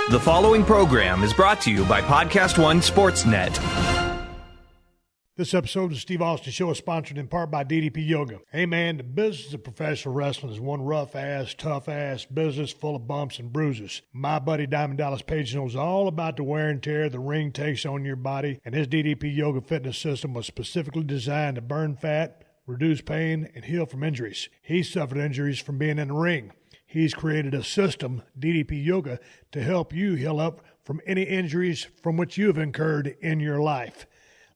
The following program is brought to you by PodcastOne Sportsnet. This episode of the Steve Austin Show is sponsored in part by DDP Yoga. Hey man, the business of professional wrestling is one rough-ass, tough-ass business full of bumps and bruises. My buddy Diamond Dallas Page knows all about the wear and tear the ring takes on your body, and his DDP Yoga fitness system was specifically designed to burn fat, reduce pain, and heal from injuries. He suffered injuries from being in the ring. He's created a system, DDP Yoga, to help you heal up from any injuries from which you have incurred in your life.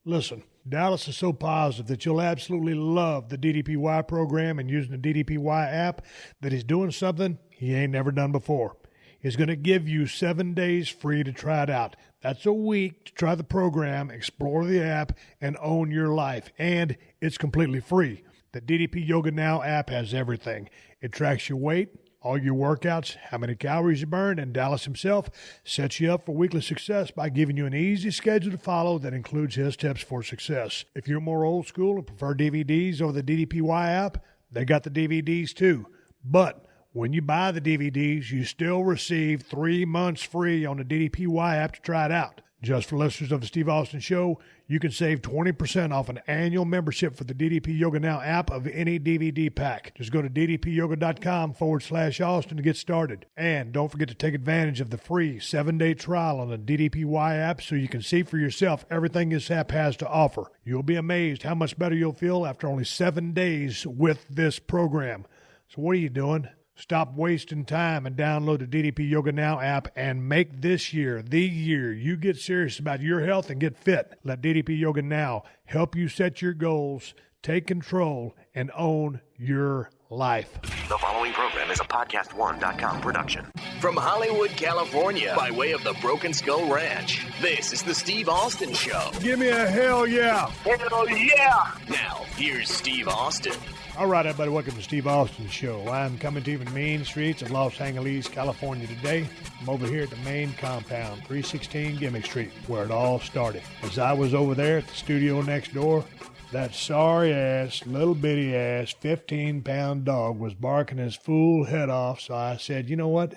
Listen, Dallas is so positive that you'll absolutely love the DDPY program and using the DDPY app that he's doing something he ain't never done before. He's going to give you 7 days free to try it out. That's a week to try the program, explore the app, and own your life. And it's completely free. The DDP Yoga Now app has everything. It tracks your weight, all your workouts, how many calories you burn, and Dallas himself sets you up for weekly success by giving you an easy schedule to follow that includes his tips for success. If you're more old school and prefer DVDs over the DDPY app, they got the DVDs too. But when you buy the DVDs, you still receive 3 months free on the DDPY app to try it out. Just for listeners of the Steve Austin Show, you can save 20% off an annual membership for the DDP Yoga Now app of any DVD pack. Just go to ddpyoga.com/Austin to get started. And don't forget to take advantage of the free 7-day trial on the DDPY app so you can see for yourself everything this app has to offer. You'll be amazed how much better you'll feel after only 7 days with this program. So what are you doing? Stop wasting time and download the DDP Yoga Now app and make this year the year you get serious about your health and get fit. Let DDP Yoga Now help you set your goals, take control, and own your life. The following program is a PodcastOne.com production. From Hollywood, California, by way of the Broken Skull Ranch, this is the Steve Austin Show. Give me a hell yeah. Hell yeah. Now, here's Steve Austin. All right, everybody, welcome to Steve Austin Show. I'm coming to you from the main streets of Los Angeles, California today. I'm over here at the main compound, 316 Gimmick Street, where it all started. As I was over there at the studio next door, that sorry-ass, little bitty-ass, 15-pound dog was barking his fool head off, so I said, you know what?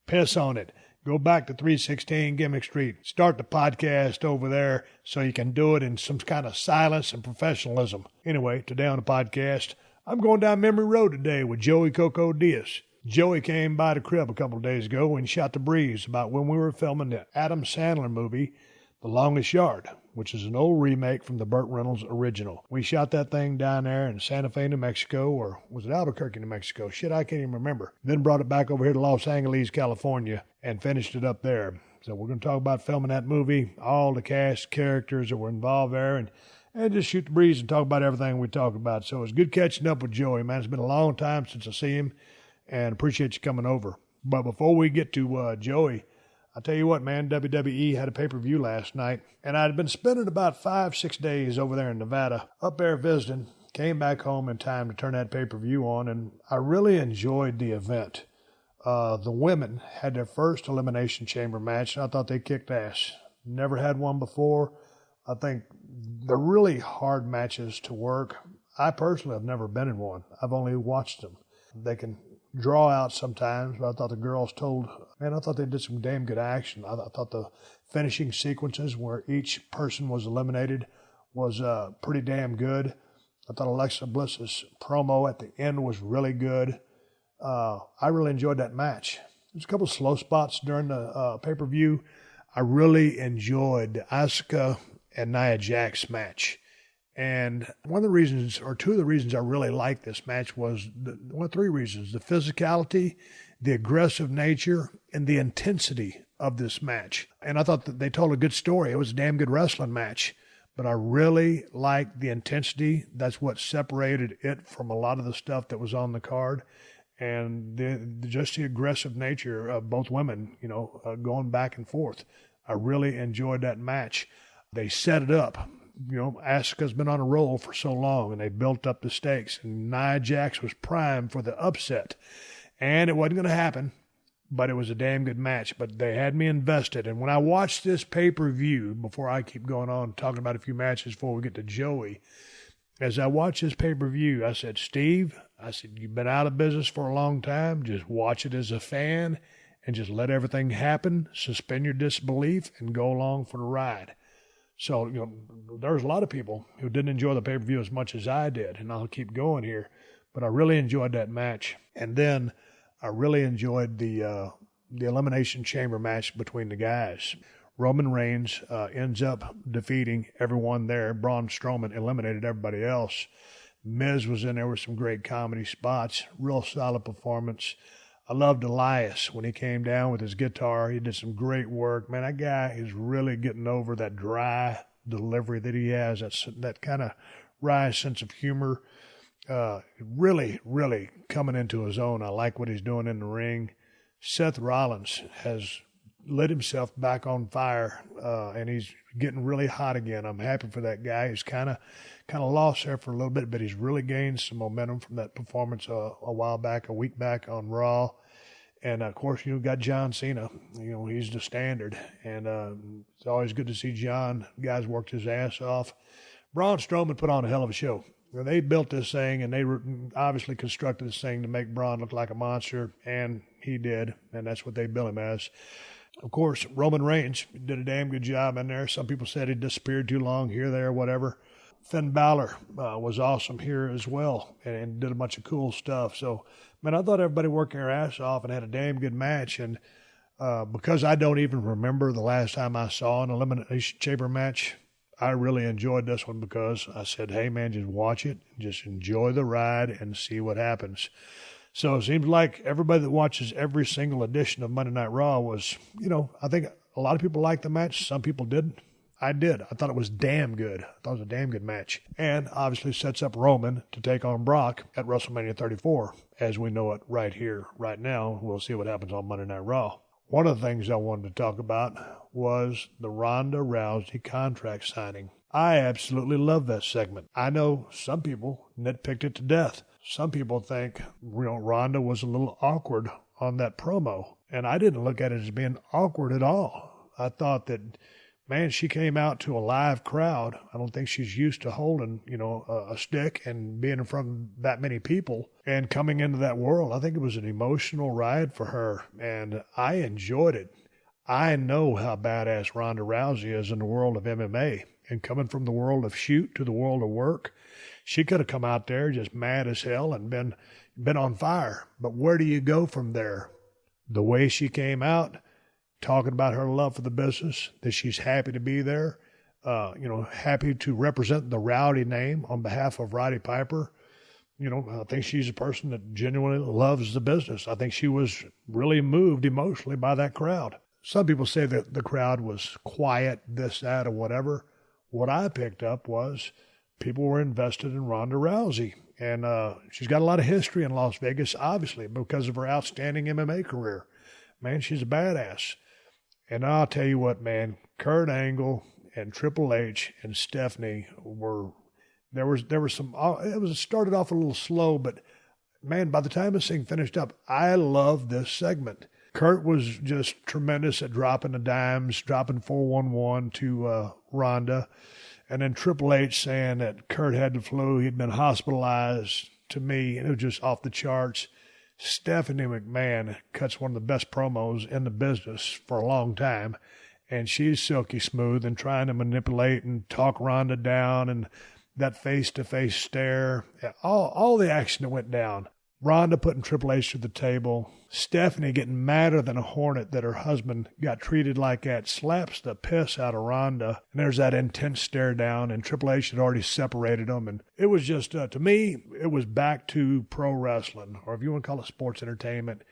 Piss on it. Go back to 316 Gimmick Street. Start the podcast over there so you can do it in some kind of silence and professionalism. Anyway, today on the podcast, I'm going down memory road today with Joey Coco Diaz. Joey came by the crib a couple of days ago and shot the breeze about when we were filming the Adam Sandler movie, The Longest Yard, which is an old remake from the Burt Reynolds original. We shot that thing down there in Santa Fe, New Mexico, or was it Albuquerque, New Mexico? Shit, I can't even remember. Then brought it back over here to Los Angeles, California, and finished it up there. So we're going to talk about filming that movie, all the cast characters that were involved there, and just shoot the breeze and talk about everything we talk about. So it's good catching up with Joey, man. It's been a long time since I see him, and appreciate you coming over. But before we get to Joey, I'll tell you what, man, WWE had a pay-per-view last night, and I'd been spending about 5-6 days over there in Nevada, up there visiting, came back home in time to turn that pay-per-view on, and I really enjoyed the event. The women had their first Elimination Chamber match, and I thought they kicked ass. Never had one before. I think they're really hard matches to work. I personally have never been in one. I've only watched them. They can draw out sometimes, but I thought the girls I thought they did some damn good action. I thought the finishing sequences where each person was eliminated was pretty damn good. I thought Alexa Bliss's promo at the end was really good. I really enjoyed that match. There's a couple of slow spots during the pay-per-view. I really enjoyed Asuka and Nia Jax match. And one of the reasons, or two of the reasons I really liked this match was, three reasons: the physicality, the aggressive nature, and the intensity of this match. And I thought that they told a good story. It was a damn good wrestling match. But I really liked the intensity. That's what separated it from a lot of the stuff that was on the card. And just the aggressive nature of both women, going back and forth. I really enjoyed that match. They set it up. Asuka's been on a roll for so long, and they built up the stakes. And Nia Jax was primed for the upset. And it wasn't going to happen, but it was a damn good match. But they had me invested. And when I watched this pay-per-view, before I keep going on talking about a few matches before we get to Joey, as I watched this pay-per-view, I said, Steve, you've been out of business for a long time. Just watch it as a fan and just let everything happen, suspend your disbelief, and go along for the ride. So, there's a lot of people who didn't enjoy the pay-per-view as much as I did, and I'll keep going here. But I really enjoyed that match. And then I really enjoyed the Elimination Chamber match between the guys. Roman Reigns ends up defeating everyone there. Braun Strowman eliminated everybody else. Miz was in there with some great comedy spots. Real solid performance. I loved Elias when he came down with his guitar. He did some great work. Man, that guy is really getting over that dry delivery that he has, that kind of wry sense of humor. Really, really coming into his own. I like what he's doing in the ring. Seth Rollins has lit himself back on fire, and he's getting really hot again. I'm happy for that guy. He's kind of lost there for a little bit, but he's really gained some momentum from that performance a week back on Raw. And, of course, got John Cena. He's the standard. And it's always good to see John. The guy's worked his ass off. Braun Strowman put on a hell of a show. They built this thing, and they obviously constructed this thing to make Braun look like a monster, and he did, and that's what they bill him as. Of course, Roman Reigns did a damn good job in there. Some people said he disappeared too long here, there, whatever. Finn Balor was awesome here as well and did a bunch of cool stuff. So, man, I thought everybody worked their ass off and had a damn good match. And because I don't even remember the last time I saw an Elimination Chamber match, I really enjoyed this one because I said, hey, man, just watch it, just enjoy the ride and see what happens. So it seems like everybody that watches every single edition of Monday Night Raw was, I think a lot of people liked the match. Some people didn't. I did. I thought it was damn good. I thought it was a damn good match. And obviously sets up Roman to take on Brock at WrestleMania 34, as we know it right here, right now. We'll see what happens on Monday Night Raw. One of the things I wanted to talk about was the Ronda Rousey contract signing. I absolutely love that segment. I know some people nitpicked it to death. Some people think, Ronda was a little awkward on that promo. And I didn't look at it as being awkward at all. I thought that, man, she came out to a live crowd. I don't think she's used to holding, a stick and being in front of that many people and coming into that world. I think it was an emotional ride for her, and I enjoyed it. I know how badass Ronda Rousey is in the world of MMA, and coming from the world of shoot to the world of work, she could have come out there just mad as hell and been on fire. But where do you go from there? The way she came out, talking about her love for the business, that she's happy to be there, happy to represent the Rowdy name on behalf of Roddy Piper. I think she's a person that genuinely loves the business. I think she was really moved emotionally by that crowd. Some people say that the crowd was quiet, this, that, or whatever. What I picked up was people were invested in Ronda Rousey. And she's got a lot of history in Las Vegas, obviously, because of her outstanding MMA career. Man, she's a badass. And I'll tell you what, man, Kurt Angle and Triple H and Stephanie there was some, it started off a little slow, but man, by the time this thing finished up, I love this segment. Kurt was just tremendous at dropping the dimes, dropping 411 to Ronda. And then Triple H saying that Kurt had the flu, he'd been hospitalized. To me, it was just off the charts. Stephanie McMahon cuts one of the best promos in the business for a long time, and she's silky smooth and trying to manipulate and talk Ronda down, and that face-to-face stare, all the action that went down. Ronda putting Triple H to the table, Stephanie getting madder than a hornet that her husband got treated like that, slaps the piss out of Ronda, and there's that intense stare down, and Triple H had already separated them, and it was just, to me, it was back to pro wrestling, or if you want to call it sports entertainment.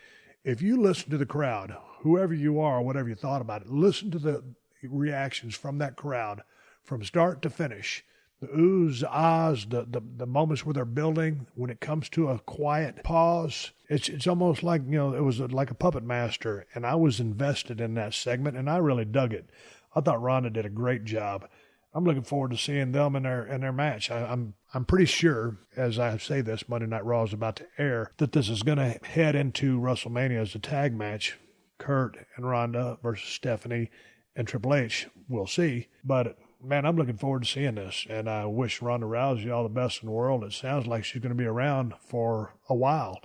If you listen to the crowd, whoever you are, whatever you thought about it, listen to the reactions from that crowd from start to finish. The oohs, the ahs, the moments where they're building, when it comes to a quiet pause, it's almost like, it was like a puppet master, and I was invested in that segment, and I really dug it. I thought Ronda did a great job. I'm looking forward to seeing them in their match. I'm pretty sure, as I say this, Monday Night Raw is about to air, that this is going to head into WrestleMania as a tag match, Kurt and Ronda versus Stephanie and Triple H. We'll see, but man, I'm looking forward to seeing this, and I wish Ronda Rousey all the best in the world. It sounds like she's going to be around for a while,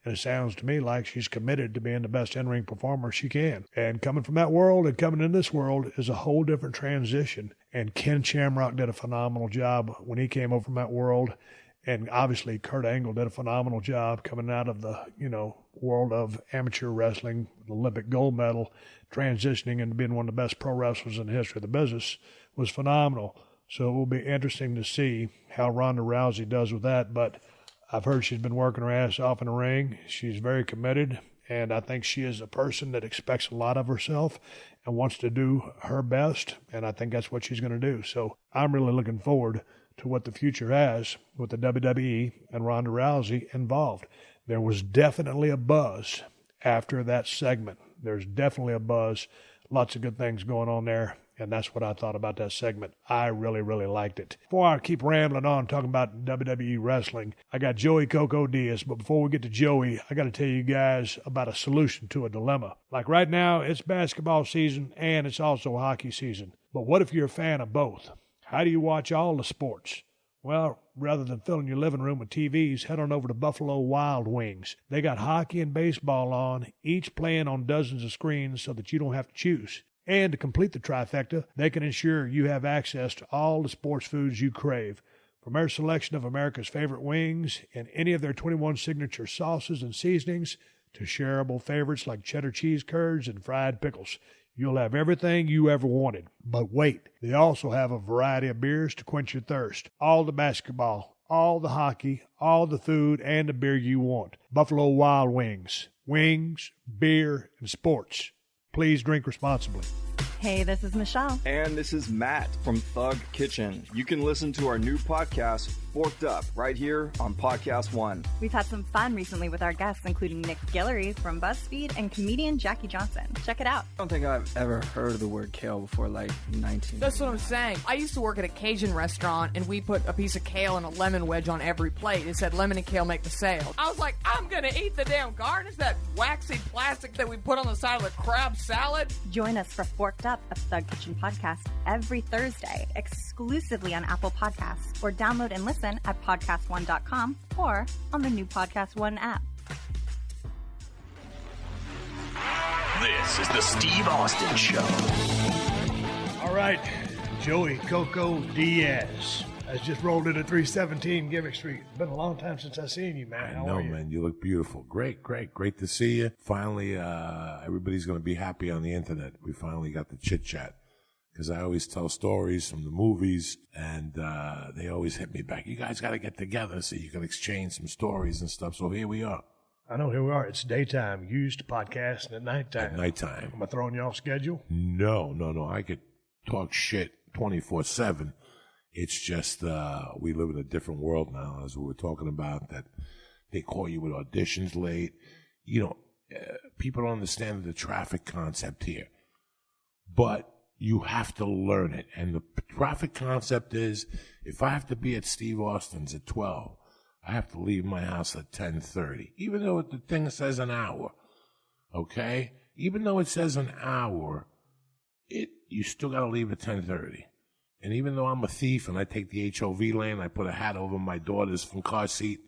And it sounds to me like she's committed to being the best in-ring performer she can. And coming from that world and coming in this world is a whole different transition. And Ken Shamrock did a phenomenal job when he came over from that world. And obviously Kurt Angle did a phenomenal job coming out of the, world of amateur wrestling, the Olympic gold medal, transitioning into being one of the best pro wrestlers in the history of the business was phenomenal. So it will be interesting to see how Ronda Rousey does with that. But I've heard she's been working her ass off in the ring. She's very committed, and I think she is a person that expects a lot of herself and wants to do her best, and I think that's what she's going to do. So I'm really looking forward to what the future has with the WWE and Ronda Rousey involved. There was definitely a buzz after that segment. There's definitely a buzz. Lots of good things going on there. And that's what I thought about that segment. I really, really liked it. Before I keep rambling on talking about WWE wrestling, I got Joey Coco Diaz. But before we get to Joey, I got to tell you guys about a solution to a dilemma. Like right now, it's basketball season and it's also hockey season. But what if you're a fan of both? How do you watch all the sports? Well, rather than filling your living room with TVs, head on over to Buffalo Wild Wings. They got hockey and baseball on, each playing on dozens of screens so that you don't have to choose. And to complete the trifecta, they can ensure you have access to all the sports foods you crave. From their selection of America's favorite wings and any of their 21 signature sauces and seasonings to shareable favorites like cheddar cheese curds and fried pickles, you'll have everything you ever wanted. But wait, they also have a variety of beers to quench your thirst. All the basketball, all the hockey, all the food, and the beer you want. Buffalo Wild Wings. Wings, beer, and sports. Please drink responsibly. Hey, this is Michelle. And this is Matt from Thug Kitchen. You can listen to our new podcast, Forked Up, right here on PodcastOne. We've had some fun recently with our guests, including Nick Guillory from BuzzFeed and comedian Jackie Johnson. Check it out. I don't think I've ever heard of the word kale before, like 19. That's what I'm saying. I used to work at a Cajun restaurant, and we put a piece of kale and a lemon wedge on every plate. It said, lemon and kale make the sale. I was like, I'm going to eat the damn garnish, that waxy plastic that we put on the side of the crab salad. Join us for Forked Up, a Thug Kitchen podcast, every Thursday, exclusively on Apple Podcasts, or download and listen at PodcastOne.com or on the new Podcast One app. This is the Steve Austin Show. All right, Joey Coco Diaz has just rolled into 317 Gimmick Street. Been a long time since I've seen you, man. How are you? Man. You look beautiful. Great to see you. Finally, everybody's going to be happy on the internet. We finally got the chit-chat. Because I always tell stories from the movies, and they always hit me back. You guys got to get together so you can exchange some stories and stuff. So here we are. I know, here we are. It's daytime. You used to podcast at nighttime. At nighttime. Am I throwing you off schedule? No. I could talk shit 24/7. It's just we live in a different world now, as we were talking about, that they call you with auditions late. People don't understand the traffic concept here. But you have to learn it. And the traffic concept is, if I have to be at Steve Austin's at 12, I have to leave my house at 10:30, even though the thing says an hour, okay? Even though it says an hour, you still got to leave at 10:30. And even though I'm a thief and I take the HOV lane, I put a hat over my daughter's from car seat,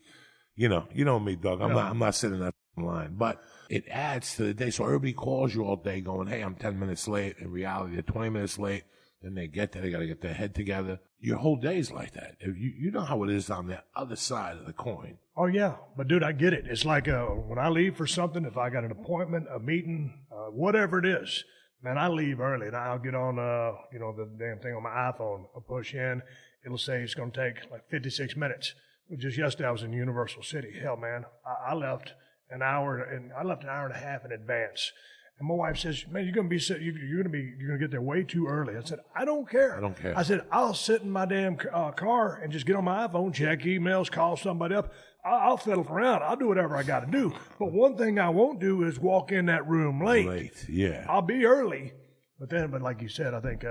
you know me, Doug. I'm not sitting in that line. But it adds to the day. So everybody calls you all day going, hey, I'm 10 minutes late. In reality, they're 20 minutes late. Then they get there. They got to get their head together. Your whole day is like that. You know how it is on the other side of the coin. Oh, yeah. But, dude, I get it. It's like when I leave for something, if I got an appointment, a meeting, whatever it is, man, I leave early. And I'll get on, the damn thing on my iPhone. I'll push in. It'll say it's going to take like 56 minutes. Just yesterday, I was in Universal City. Hell, man, I left an hour and a half in advance. And my wife says, man, you're going to get there way too early. I said, I don't care. I said, I'll sit in my damn car and just get on my iPhone, check emails, call somebody up. I'll fiddle around. I'll do whatever I got to do. But one thing I won't do is walk in that room late. Yeah. I'll be early. But like you said, I think,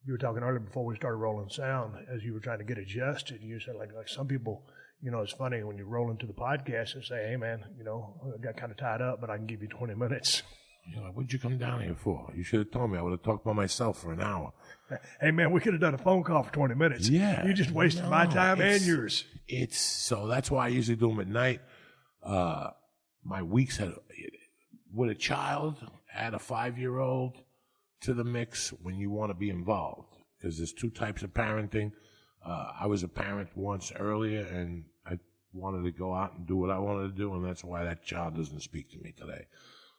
you were talking earlier before we started rolling sound, as you were trying to get adjusted. You said like some people, it's funny when you roll into the podcast and say, hey, man, I got kind of tied up, but I can give you 20 minutes. What'd you come down here for? You should have told me. I would have talked by myself for an hour. Hey, man, we could have done a phone call for 20 minutes. Yeah. You just wasted my time and yours. So that's why I usually do them at night. my weeks had, with a child, add a 5-year-old to the mix when you want to be involved. Because there's two types of parenting. I was a parent once earlier, and I wanted to go out and do what I wanted to do, and that's why that child doesn't speak to me today.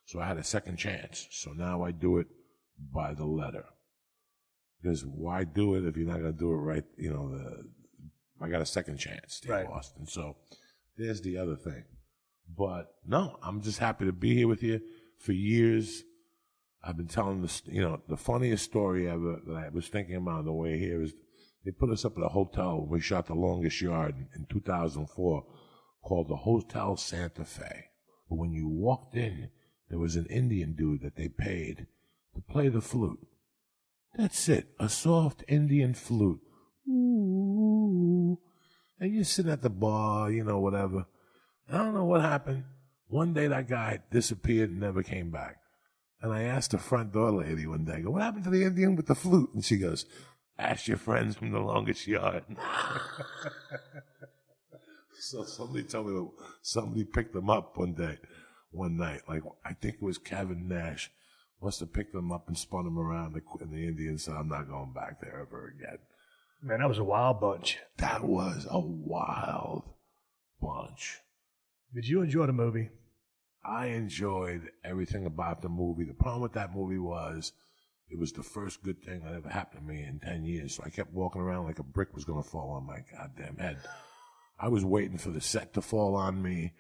So I had a second chance. So now I do it by the letter. Because why do it if you're not going to do it right? I got a second chance, Steve Austin. So there's the other thing. But no, I'm just happy to be here with you. For years, I've been telling this, the funniest story ever that I was thinking about on the way here is they put us up at a hotel when we shot The Longest Yard in 2004 called the Hotel Santa Fe. But when you walked in, there was an Indian dude that they paid to play the flute. That's it, a soft Indian flute. Ooh. And you're sitting at the bar, whatever. I don't know what happened. One day that guy disappeared and never came back. And I asked the front door lady one day, what happened to the Indian with the flute? And she goes, ask your friends from The Longest Yard. So somebody told me somebody picked them up one night. Like, I think it was Kevin Nash. Must have picked them up and spun them around, and the Indian said, I'm not going back there ever again. Man, that was a wild bunch. That was a wild bunch. Did you enjoy the movie? I enjoyed everything about the movie. The problem with that movie was it was the first good thing that ever happened to me in 10 years. So I kept walking around like a brick was going to fall on my goddamn head. I was waiting for the set to fall on me.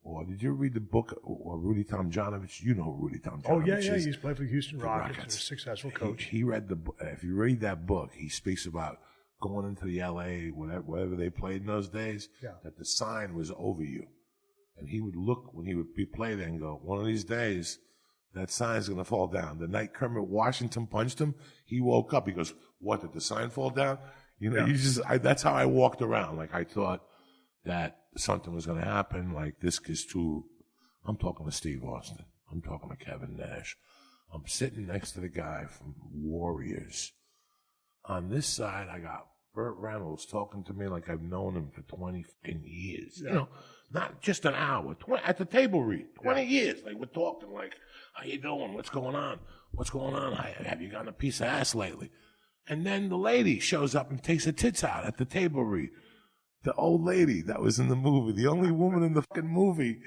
Or did you read the book of Rudy Tomjanovich? You know who Rudy Tomjanovich Oh, yeah, is. He's played for the Houston Rockets. He's a successful coach. He read the book. If you read that book, he speaks about going into the L.A., whatever they played in those days, that the sign was over you. And he would look when he would be played there and go, one of these days, that sign's going to fall down. The night Kermit Washington punched him, he woke up. He goes, what, did the sign fall down? That's how I walked around. Like, I thought that something was going to happen. Like, this is too. I'm talking to Steve Austin. I'm talking to Kevin Nash. I'm sitting next to the guy from Warriors. On this side, I got Burt Reynolds talking to me like I've known him for 20 fucking years. Yeah. Not just an hour. At the table read, 20 years. Like, we're talking like, how you doing? What's going on? What's going on? Have you gotten a piece of ass lately? And then the lady shows up and takes her tits out at the table read. The old lady that was in the movie, the only woman in the fucking movie,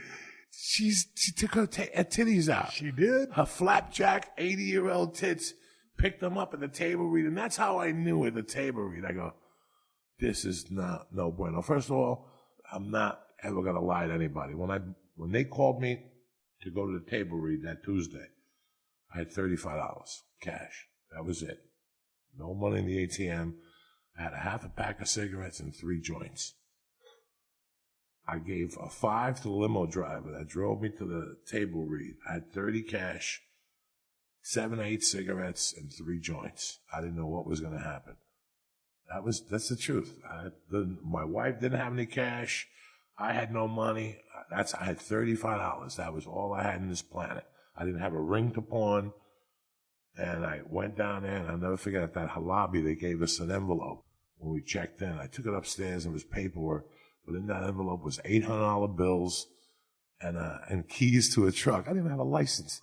she took her titties out. She did? Her flapjack 80-year-old tits, picked them up at the table read, and that's how I knew at the table read. I go, this is no bueno. First of all, I'm not ever going to lie to anybody. When they called me to go to the table read that Tuesday, I had $35 cash. That was it. No money in the ATM. I had a half a pack of cigarettes and 3 joints. I gave a $5 to the limo driver that drove me to the table read. I had 30 cash, 7, 8 cigarettes, and 3 joints. I didn't know what was going to happen. That's the truth. My wife didn't have any cash. I had no money. I had $35. That was all I had in this planet. I didn't have a ring to pawn. And I went down there, and I'll never forget at that lobby, they gave us an envelope when we checked in. I took it upstairs, and it was paperwork. But in that envelope was $800 bills and keys to a truck. I didn't even have a license.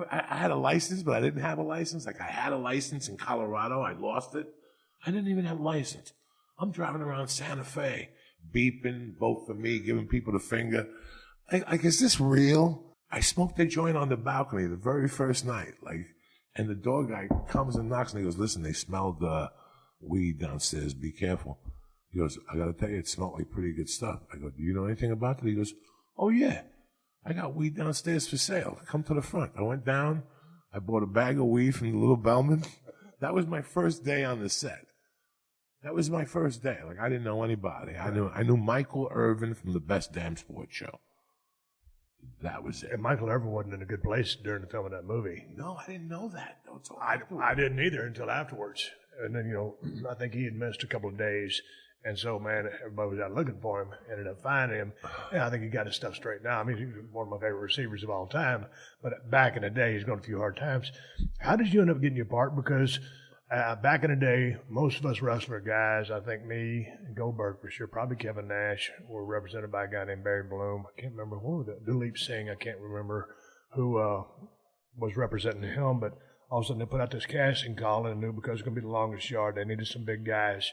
I had a license, but I didn't have a license. Like, I had a license in Colorado. I lost it. I didn't even have a license. I'm driving around Santa Fe, beeping, vote for me, giving people the finger. Like, is this real? I smoked a joint on the balcony the very first night. And the door guy comes and knocks, and he goes, listen, they smelled weed downstairs. Be careful. He goes, I got to tell you, it smelled like pretty good stuff. I go, do you know anything about it? He goes, oh, yeah. I got weed downstairs for sale. Come to the front. I went down. I bought a bag of weed from the Little Bellman. That was my first day on the set. That was my first day. Like, I didn't know anybody. I knew Michael Irvin from the Best Damn Sports Show. That was it. And Michael Irvin wasn't in a good place during the film of that movie. No, I didn't know that. I didn't either until afterwards. And then, I think he had missed a couple of days. And so, man, everybody was out looking for him, ended up finding him. And I think he got his stuff straightened out. I mean, he's one of my favorite receivers of all time. But back in the day, he's gone a few hard times. How did you end up getting your part? Because Back in the day, most of us wrestler guys, I think me and Goldberg for sure, probably Kevin Nash, were represented by a guy named Barry Bloom. I can't remember who was it, Dilip Singh. I can't remember who was representing him, but all of a sudden they put out this casting call and knew because it was going to be the longest yard, they needed some big guys.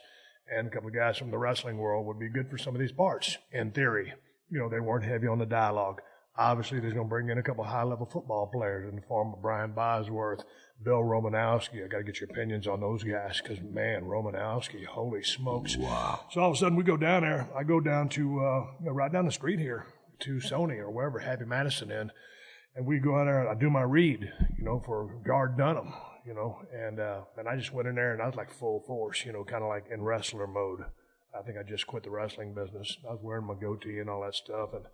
And a couple of guys from the wrestling world would be good for some of these parts, in theory. You know, they weren't heavy on the dialogue. Obviously, there's going to bring in a couple of high-level football players in the form of Brian Bosworth, Bill Romanowski. I got to get your opinions on those guys because, man, Romanowski, holy smokes. Wow. So all of a sudden we go down there. I go down to, right down the street here to Sony or wherever, Happy Madison in, and we go out there and I do my read, for Guard Dunham, and I just went in there and I was like full force, kind of like in wrestler mode. I think I just quit the wrestling business. I was wearing my goatee and all that stuff, and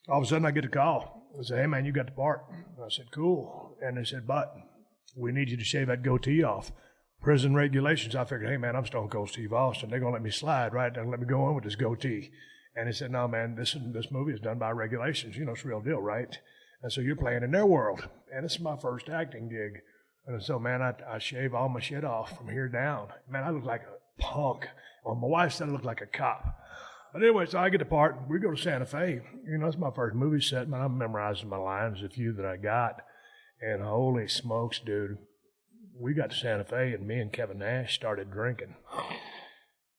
all of a sudden I get a call. They said, "Hey, man, you got the part." I said, "Cool." And they said, "But we need you to shave that goatee off. Prison regulations." I figured, hey, man, I'm Stone Cold Steve Austin. They're going to let me slide, right? They're going to let me go on with this goatee. And they said, "No, man, this movie is done by regulations. It's the real deal, right? And so you're playing in their world." And this is my first acting gig. And so, man, I shave all my shit off from here down. Man, I look like a punk. Well, my wife said I look like a cop. But anyway, so I get the part. We go to Santa Fe. It's my first movie set, man. I'm memorizing my lines, a few that I got. And holy smokes, dude. We got to Santa Fe, and me and Kevin Nash started drinking.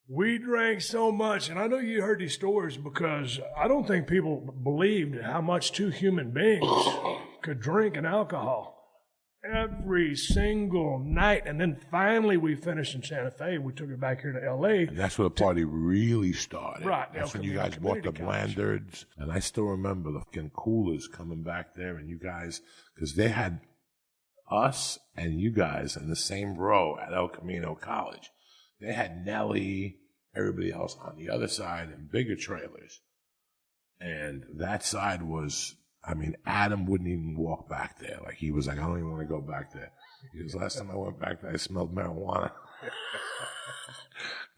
We drank so much, and I know you heard these stories because I don't think people believed how much two human beings could drink and alcohol. Every single night. And then finally we finished in Santa Fe. We took it back here to L.A. And that's where the party really started. Right. That's when you guys bought the Blandards. And I still remember the fucking coolers coming back there and you guys, because they had us and you guys in the same row at El Camino College. They had Nelly, everybody else on the other side in bigger trailers. And that side was... Adam wouldn't even walk back there. Like, he was like, "I don't even want to go back there." Because last time I went back there, I smelled marijuana.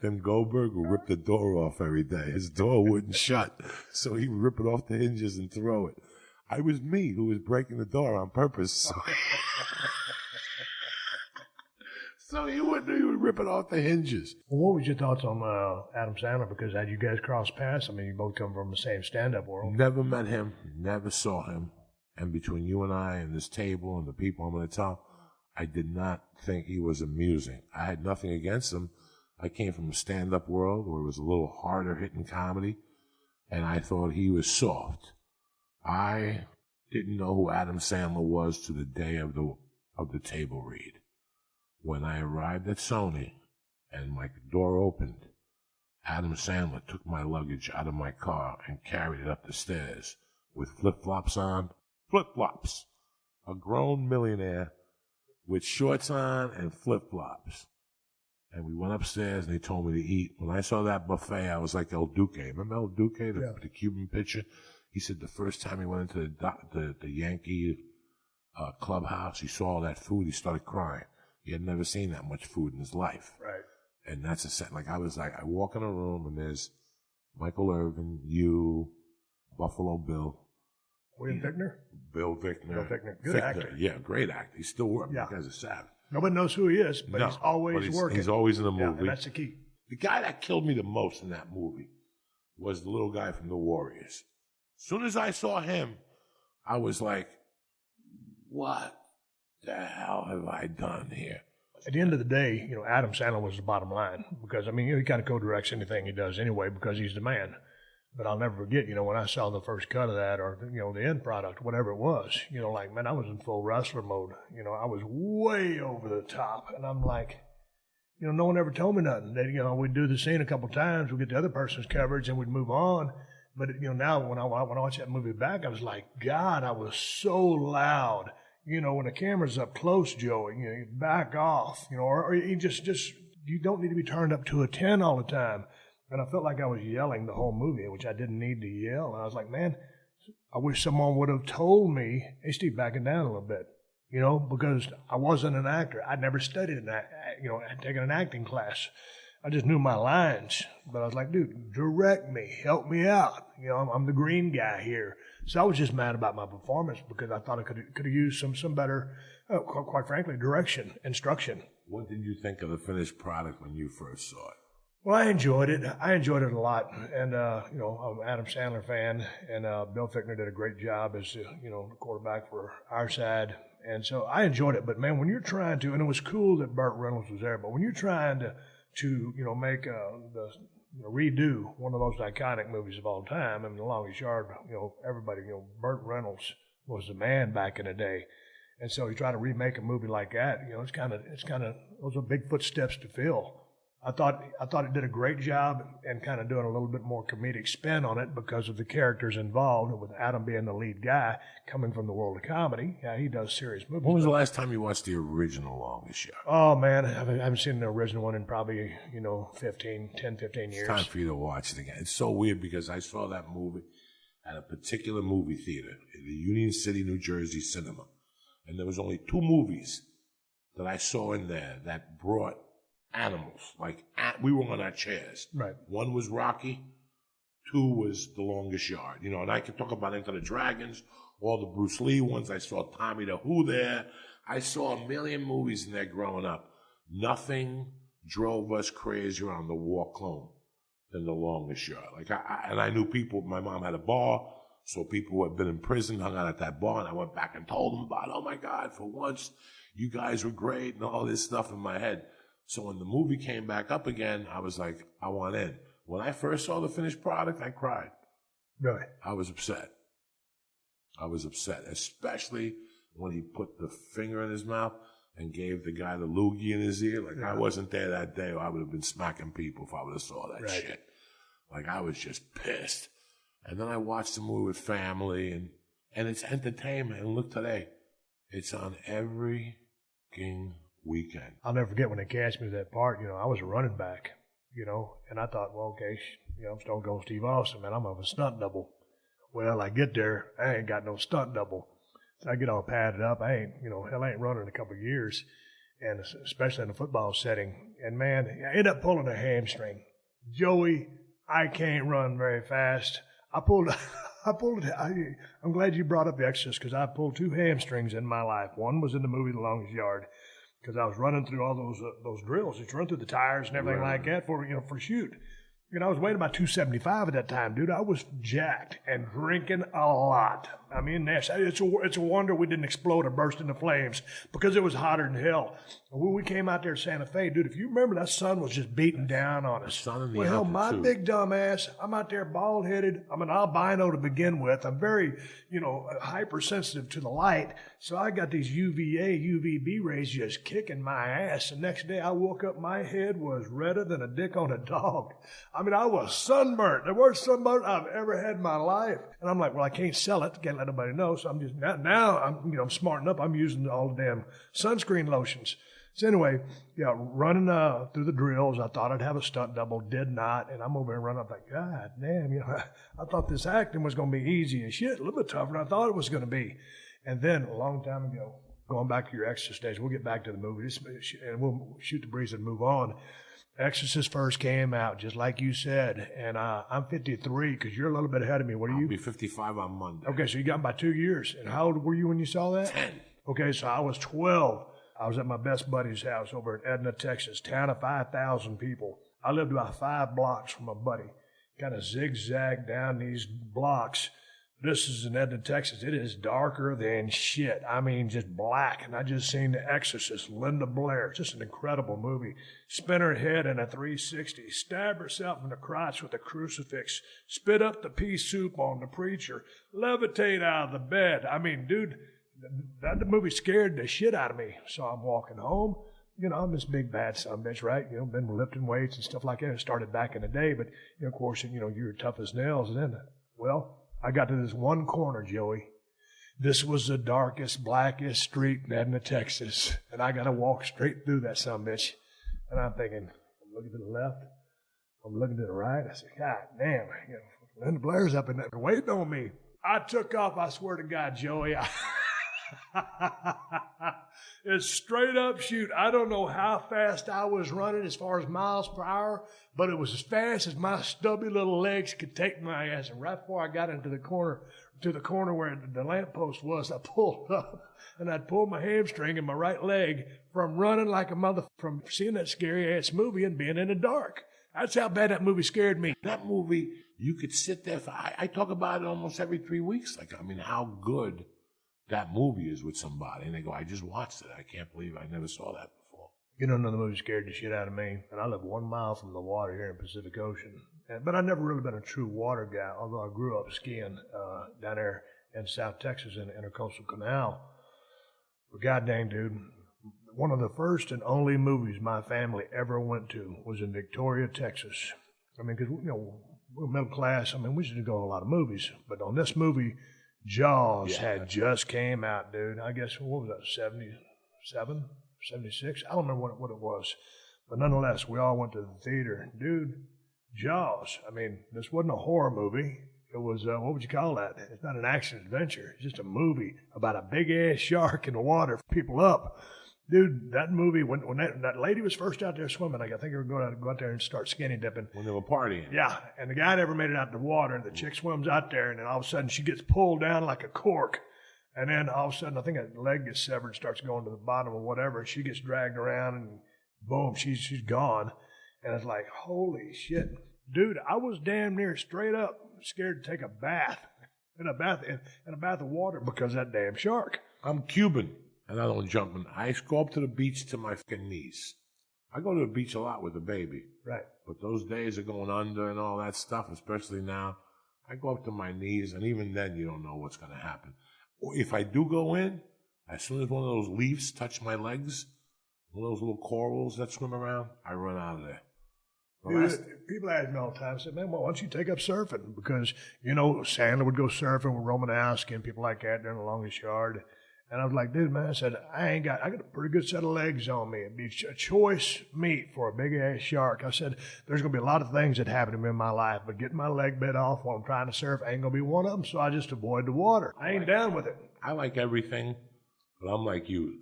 Then Goldberg would rip the door off every day. His door wouldn't shut, so he would rip it off the hinges and throw it. I was me who was breaking the door on purpose. So he would rip it off the hinges. Well, what was your thoughts on Adam Sandler? Because as you guys crossed paths, you both come from the same stand-up world. Never met him, never saw him. And between you and I and this table and the people I'm going to tell, I did not think he was amusing. I had nothing against him. I came from a stand-up world where it was a little harder hitting comedy, and I thought he was soft. I didn't know who Adam Sandler was to the day of the table read. When I arrived at Sony and my door opened, Adam Sandler took my luggage out of my car and carried it up the stairs with flip-flops on. Flip-flops. A grown millionaire with shorts on and flip-flops. And we went upstairs and they told me to eat. When I saw that buffet, I was like El Duque. Remember El Duque, the Cuban pitcher? He said the first time he went into the Yankee clubhouse, he saw all that food, he started crying. He had never seen that much food in his life. Right. And that's a set. Like, I walk in a room and there's Michael Irvin, you, Buffalo Bill. William Fichtner? Bill Fichtner. Good actor. Yeah, great actor. He's still working. Yeah. Because of savage. Nobody knows who he is, but he's always working. He's always in the movie. Yeah, and that's the key. The guy that killed me the most in that movie was the little guy from the Warriors. As soon as I saw him, I was like, what the hell have I done here? At the end of the day, Adam Sandler was the bottom line because, he kind of co-directs anything he does anyway because he's the man. But I'll never forget, when I saw the first cut of that or, the end product, whatever it was, man, I was in full wrestler mode. I was way over the top. And I'm like, no one ever told me nothing. That, we'd do the scene a couple times, we'd get the other person's coverage and we'd move on. But, now when I watch that movie back, I was like, God, I was so loud. When the camera's up close, Joey, you back off, or you just you don't need to be turned up to a 10 all the time. And I felt like I was yelling the whole movie, which I didn't need to yell. And I was like, man, I wish someone would have told me, hey, Steve, backing down a little bit, because I wasn't an actor. I'd never studied I'd taken an acting class. I just knew my lines. But I was like, dude, direct me, help me out. I'm the green guy here. So I was just mad about my performance because I thought I could have used some better quite frankly, direction, instruction. What did you think of the finished product when you first saw it? Well, I enjoyed it. I enjoyed it a lot. And, you know, I'm an Adam Sandler fan, and Bill Fichtner did a great job as, you know, the quarterback for our side. And so I enjoyed it. But, man, when you're trying to, and it was cool that Burt Reynolds was there, but when you're trying to you know, make redo one of the most iconic movies of all time, I mean, The Longest Yard, you know, everybody, you know, Burt Reynolds was the man back in the day. And so you try to remake a movie like that, you know, it's kind of, those are big footsteps to fill. I thought it did a great job and kind of doing a little bit more comedic spin on it because of the characters involved, with Adam being the lead guy coming from the world of comedy. Yeah, he does serious movies. When was the last time you watched the original Longest Yard? Oh, man, I haven't seen the original one in probably, you know, 10, 15 years. It's time for you to watch it again. It's so weird because I saw that movie at a particular movie theater in the Union City, New Jersey cinema. And there was only 2 movies that I saw in there that brought animals. Like, we were on our chairs. Right. One was Rocky. 2 was The Longest Yard. You know, and I can talk about Enter the Dragons, all the Bruce Lee ones. I saw Tommy the Who there. I saw a million movies in there growing up. Nothing drove us crazier on the walk home than The Longest Yard. Like, I knew people. My mom had a bar, so people who had been in prison hung out at that bar, and I went back and told them about, oh my God, for once, you guys were great, and all this stuff in my head. So when the movie came back up again, I was like, I want in. When I first saw the finished product, I cried. Really? I was upset. Especially when he put the finger in his mouth and gave the guy the loogie in his ear. Like, I wasn't there that day, or I would have been smacking people if I would have saw that shit. Like, I was just pissed. And then I watched the movie with family, and it's entertainment. And look today, it's on every weekend. I'll never forget when they cast me that part. You know, I was a running back, you know, and I thought, well, okay, you know, I'm Stone Cold Steve Austin, man. I'm a stunt double. Well, I get there, I ain't got no stunt double. So I get all padded up. I ain't running in a couple of years, and especially in a football setting. And, man, I ended up pulling a hamstring. Joey, I can't run very fast. I'm glad you brought up The Exorcist, because I pulled 2 hamstrings in my life. One was in the movie The Longest Yard, because I was running through all those drills. You run through the tires and everything like that for shoot. You know, I was weighing about 275 at that time, dude. I was jacked and drinking a lot. I mean, it's a wonder we didn't explode or burst into flames, because it was hotter than hell. And when we came out there to Santa Fe, dude, if you remember, that sun was just beating down on us. Well, hell, my big dumb ass, I'm out there bald-headed. I'm an albino to begin with. I'm very, hypersensitive to the light. So I got these UVA, UVB rays just kicking my ass. The next day I woke up, my head was redder than a dick on a dog. I mean, I was sunburnt. The worst sunburnt I've ever had in my life. And I'm like, well, I can't sell it. Can't let nobody know. So I'm just, now I'm smarting up. I'm using all the damn sunscreen lotions. So anyway, running through the drills, I thought I'd have a stunt double, did not. And I'm over there running up like, God damn, I thought this acting was going to be easy as shit, a little bit tougher than I thought it was going to be. And then a long time ago, going back to your Exorcist days, we'll get back to the movie, and we'll shoot the breeze and move on. Exorcist first came out, just like you said, and I'm 53, because you're a little bit ahead of me. What are you? I'll be 55 on Monday. Okay, so you got by 2 years. And how old were you when you saw that? 10. Okay, so I was 12. I was at my best buddy's house over in Edna, Texas, town of 5,000 people. I lived about 5 blocks from my buddy, kind of zigzag down these blocks. This is in Edna, Texas. It is darker than shit. I mean, just black. And I just seen The Exorcist, Linda Blair. Just an incredible movie. Spin her head in a 360. Stab herself in the crotch with a crucifix. Spit up the pea soup on the preacher. Levitate out of the bed. I mean, dude, that movie scared the shit out of me. So I'm walking home. I'm this big bad son of a bitch, right? Been lifting weights and stuff like that. It started back in the day. But, of course, you're tough as nails. And then, I got to this one corner, Joey. This was the darkest, blackest street in Edna, Texas. And I got to walk straight through that son of a bitch. And I'm thinking, I'm looking to the left. I'm looking to the right. I said, God damn, Linda Blair's up in there waiting on me. I took off, I swear to God, Joey. It's straight up shoot. I don't know how fast I was running as far as miles per hour, but it was as fast as my stubby little legs could take my ass. And right before I got into the corner, to the corner where the lamppost was. I pulled up, and I'd pulled my hamstring in my right leg from running like a mother, from seeing that scary-ass movie and being in the dark. That's how bad that movie scared me. That movie, you could sit there for, I talk about it almost every 3 weeks. Like, I mean, how good that movie is with somebody. And they go, I just watched it. I can't believe I never saw that before. You know, another movie scared the shit out of me. And I live 1 mile from the water here in the Pacific Ocean. But I've never really been a true water guy, although I grew up skiing down there in South Texas in the Intercoastal Canal. But goddamn, dude, one of the first and only movies my family ever went to was in Victoria, Texas. I mean, because, you know, we're middle class. I mean, we used to go to a lot of movies. But on this movie, Jaws had just came out, dude. I guess, what was that, 77, 76? I don't remember what it was. But nonetheless, we all went to the theater. Dude, Jaws. I mean, this wasn't a horror movie. It was, what would you call that? It's not an action adventure. It's just a movie about a big-ass shark in the water, people up. Dude, that movie, when that lady was first out there swimming, I think they were going to go out there and start skinny dipping. When they were partying. Yeah, and the guy never made it out in the water, and the chick swims out there, and then all of a sudden she gets pulled down like a cork. And then all of a sudden, I think a leg gets severed, starts going to the bottom or whatever, and she gets dragged around, and boom, she's gone. And it's like, holy shit. Dude, I was damn near straight up scared to take a bath in a bath of water because of that damn shark. I'm Cuban, and I don't jump in. I go up to the beach to my fucking knees. I go to the beach a lot with the baby. Right. But those days of going under and all that stuff, especially now, I go up to my knees, and even then you don't know what's going to happen. Or if I do go in, as soon as one of those leaves touch my legs, one of those little corals that swim around, I run out of there. Dude, people ask me all the time, said, man, why don't you take up surfing? Because, you know, Sandler would go surfing with Romanowski and people like that there in the longest yard. And I was like, dude, man, I said, I got a pretty good set of legs on me. It'd be a choice meat for a big-ass shark. I said, there's going to be a lot of things that happen to me in my life, but getting my leg bit off while I'm trying to surf ain't going to be one of them, so I just avoid the water. I ain't down with it. I like everything, but I'm like you.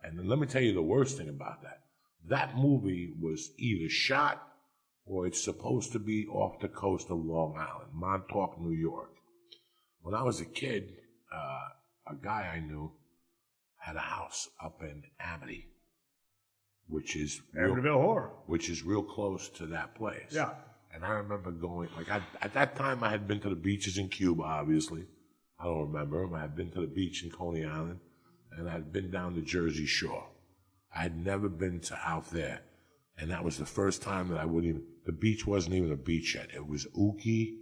And then let me tell you the worst thing about that. That movie was either shot or it's supposed to be off the coast of Long Island, Montauk, New York. When I was a kid, a guy I knew had a house up in Amity, which is Amityville Horror, which is real close to that place. Yeah. And I remember going, like, at that time I had been to the beaches in Cuba, obviously. I don't remember them. I had been to the beach in Coney Island, and I had been down the Jersey Shore. I had never been to out there. And that was the first time that the beach wasn't even a beach yet. It was ooky.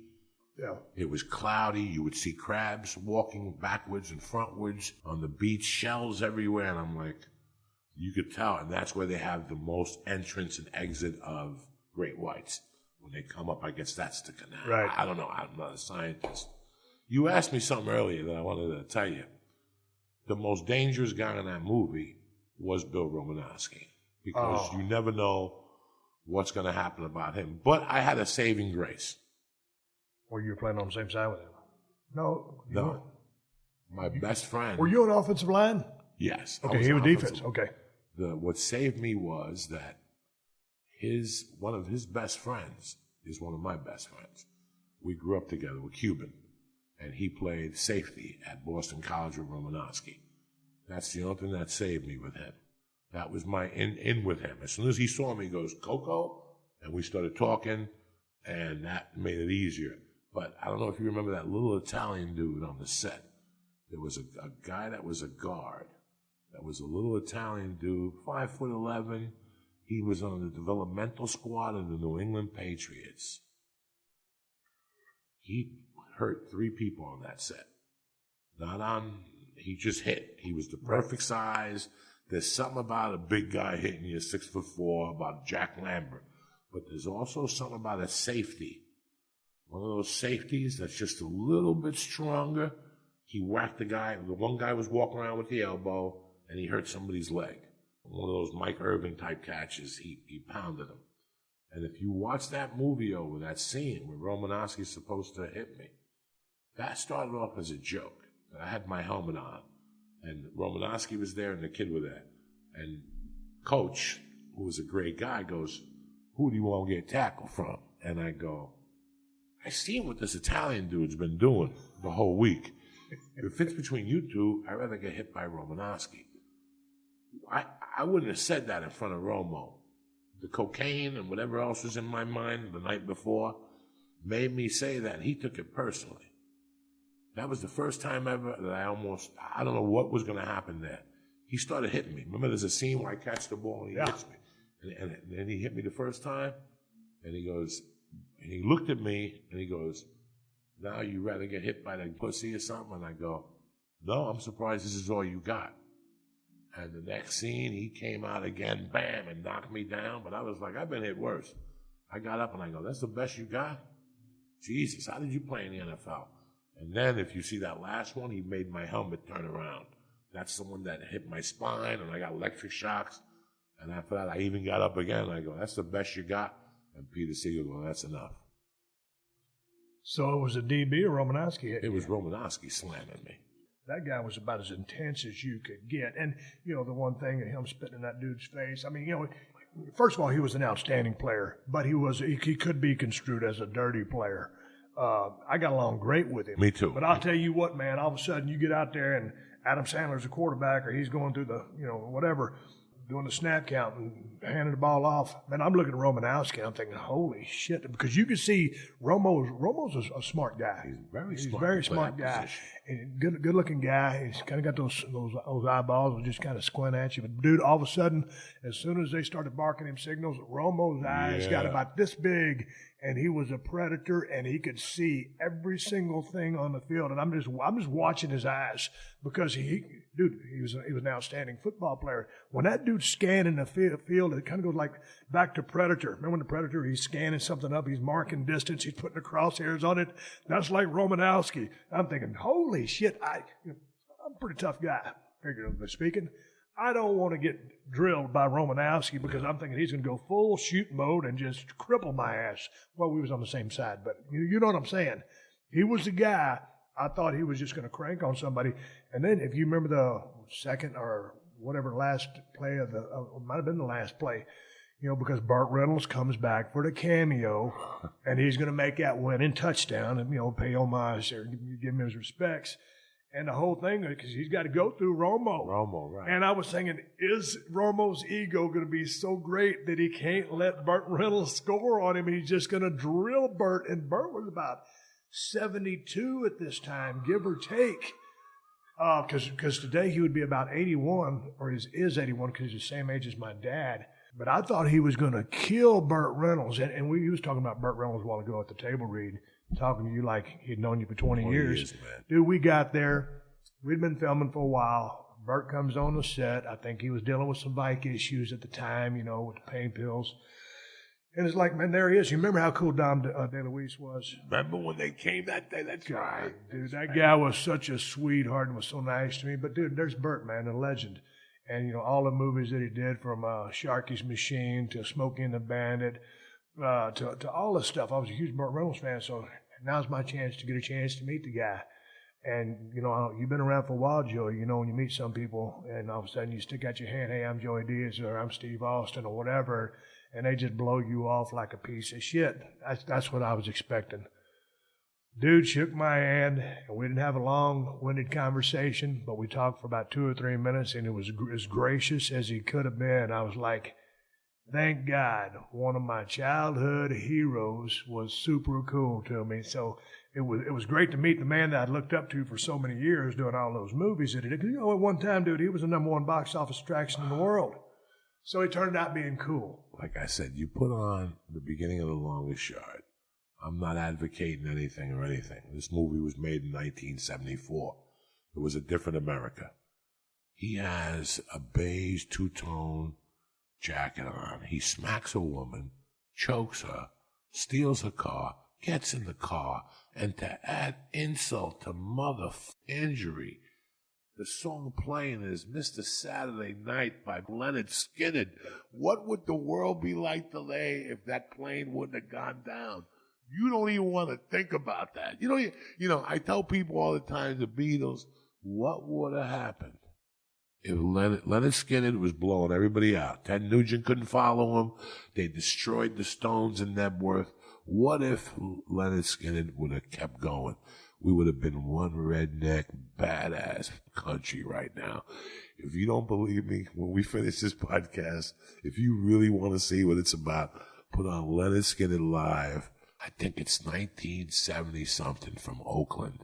Yeah. It was cloudy. You would see crabs walking backwards and frontwards on the beach, shells everywhere. And I'm like, you could tell. And that's where they have the most entrance and exit of great whites. When they come up, I guess that's the canal. Right. I don't know. I'm not a scientist. You asked me something earlier that I wanted to tell you. The most dangerous guy in that movie was Bill Romanowski. Because you never know what's going to happen about him. But I had a saving grace. Or you were playing on the same side with him? No. No. My best friend. Were you on offensive line? Yes. Okay, he was defense. Okay. What saved me was that one of his best friends is one of my best friends. We grew up together. We're Cuban. And he played safety at Boston College with Romanowski. That's the only thing that saved me with him. That was my in with him. As soon as he saw me, he goes, Coco, and we started talking, and that made it easier. But I don't know if you remember that little Italian dude on the set. There was a guy that was a guard. That was a little Italian dude, 5'11". He was on the developmental squad of the New England Patriots. He hurt 3 people on that set. He just hit. He was the perfect size. There's something about a big guy hitting you, 6'4", about Jack Lambert. But there's also something about a safety. One of those safeties that's just a little bit stronger. He whacked the guy. The one guy was walking around with the elbow, and he hurt somebody's leg. One of those Mike Irvin type catches, he pounded him. And if you watch that movie over, that scene where Romanowski's supposed to hit me, that started off as a joke. I had my helmet on. And Romanowski was there, and the kid was there. And Coach, who was a great guy, goes, who do you want to get tackled from? And I go, I seen what this Italian dude's been doing the whole week. If it's between you two, I'd rather get hit by Romanowski. I wouldn't have said that in front of Romo. The cocaine and whatever else was in my mind the night before made me say that. He took it personally. That was the first time ever that I don't know what was going to happen there. He started hitting me. Remember, there's a scene where I catch the ball and he hits me. And then he hit me the first time, and he goes, and he looked at me, and he goes, now you rather get hit by the pussy or something? And I go, no, I'm surprised this is all you got. And the next scene, he came out again, bam, and knocked me down. But I was like, I've been hit worse. I got up and I go, that's the best you got? Jesus, how did you play in the NFL? And then if you see that last one, he made my helmet turn around. That's the one that hit my spine, and I got electric shocks. And after that, I even got up again, and I go, that's the best you got? And Peter Siegel go, that's enough. So it was a DB or Romanowski? It was Romanowski slamming me. That guy was about as intense as you could get. And, the one thing of him spitting in that dude's face, I mean, first of all, he was an outstanding player, but he could be construed as a dirty player. I got along great with him. Me too. But I'll tell you what, man, all of a sudden you get out there and Adam Sandler's a quarterback, or he's going through the, whatever, doing the snap count and handing the ball off. Man, I'm looking at Romanowski, I'm thinking, holy shit, because you can see Romo's a smart guy. He's a very smart guy. And good looking guy. He's kind of got those eyeballs that just kind of squint at you. But dude, all of a sudden, as soon as they started barking him signals, Romo's eyes got about this big, and he was a predator, and he could see every single thing on the field. And I'm just watching his eyes, because he was an outstanding football player. When that dude's scanning the field, it kind of goes like back to Predator. Remember when the Predator, he's scanning something up, he's marking distance, he's putting the crosshairs on it. That's like Romanowski. I'm thinking, holy shit, I'm a pretty tough guy, figuratively speaking. I don't want to get drilled by Romanowski, because I'm thinking he's going to go full shoot mode and just cripple my ass. Well, we was on the same side, but you know what I'm saying. He was the guy. I thought he was just going to crank on somebody. And then if you remember the second or whatever last play it might have been the last play, because Burt Reynolds comes back for the cameo, and he's going to make that winning touchdown and, pay homage or give him his respects. And the whole thing, because he's got to go through Romo. Romo, right. And I was thinking, is Romo's ego going to be so great that he can't let Burt Reynolds score on him? He's just going to drill Burt. And Burt was about 72 at this time, give or take. Because today he would be about 81, or is 81, because he's the same age as my dad. But I thought he was going to kill Burt Reynolds. And he was talking about Burt Reynolds a while ago at the table read, talking to you like he'd known you for 20 years. Dude, we got there. We'd been filming for a while. Burt comes on the set. I think he was dealing with some bike issues at the time, with the pain pills. And it's like, man, there he is. You remember how cool Dom DeLuise was? Remember when they came that day? That's right. Dude, that guy was such a sweetheart and was so nice to me. But, dude, there's Burt, man, a legend. And, all the movies that he did, from Sharky's Machine to Smokey and the Bandit, to all this stuff. I was a huge Burt Reynolds fan, so now's my chance to get a chance to meet the guy. And, you've been around for a while, Joey. When you meet some people and all of a sudden you stick out your hand, hey, I'm Joey Diaz, or I'm Steve Austin, or whatever, and they just blow you off like a piece of shit. That's what I was expecting. Dude shook my hand, and we didn't have a long-winded conversation, but we talked for about 2 or 3 minutes, and it was as gracious as he could have been. I was like, thank God, one of my childhood heroes was super cool to me. So it was great to meet the man that I looked up to for so many years doing all those movies that he did. Because, at one time, dude, he was the #1 box office attraction in the world. So he turned out being cool. Like I said, you put on the beginning of The Longest Yard. I'm not advocating anything or anything. This movie was made in 1974. It was a different America. He has a beige two-tone jacket on. He smacks a woman, chokes her, steals her car, gets in the car, and to add insult to injury, the song playing is Mr. Saturday Night by Leonard Skinner. What would the world be like today if that plane wouldn't have gone down? You don't even want to think about that. I tell people all the time, the Beatles, what would have happened if Leonard Skinner was blowing everybody out? Ted Nugent couldn't follow him. They destroyed the Stones and Nebworth. What if Leonard Skinner would have kept going? we would have been one redneck badass country right now. If you don't believe me, when we finish this podcast, if you really want to see what it's about, put on Leonard Skinner Live. I think it's 1970 something from Oakland.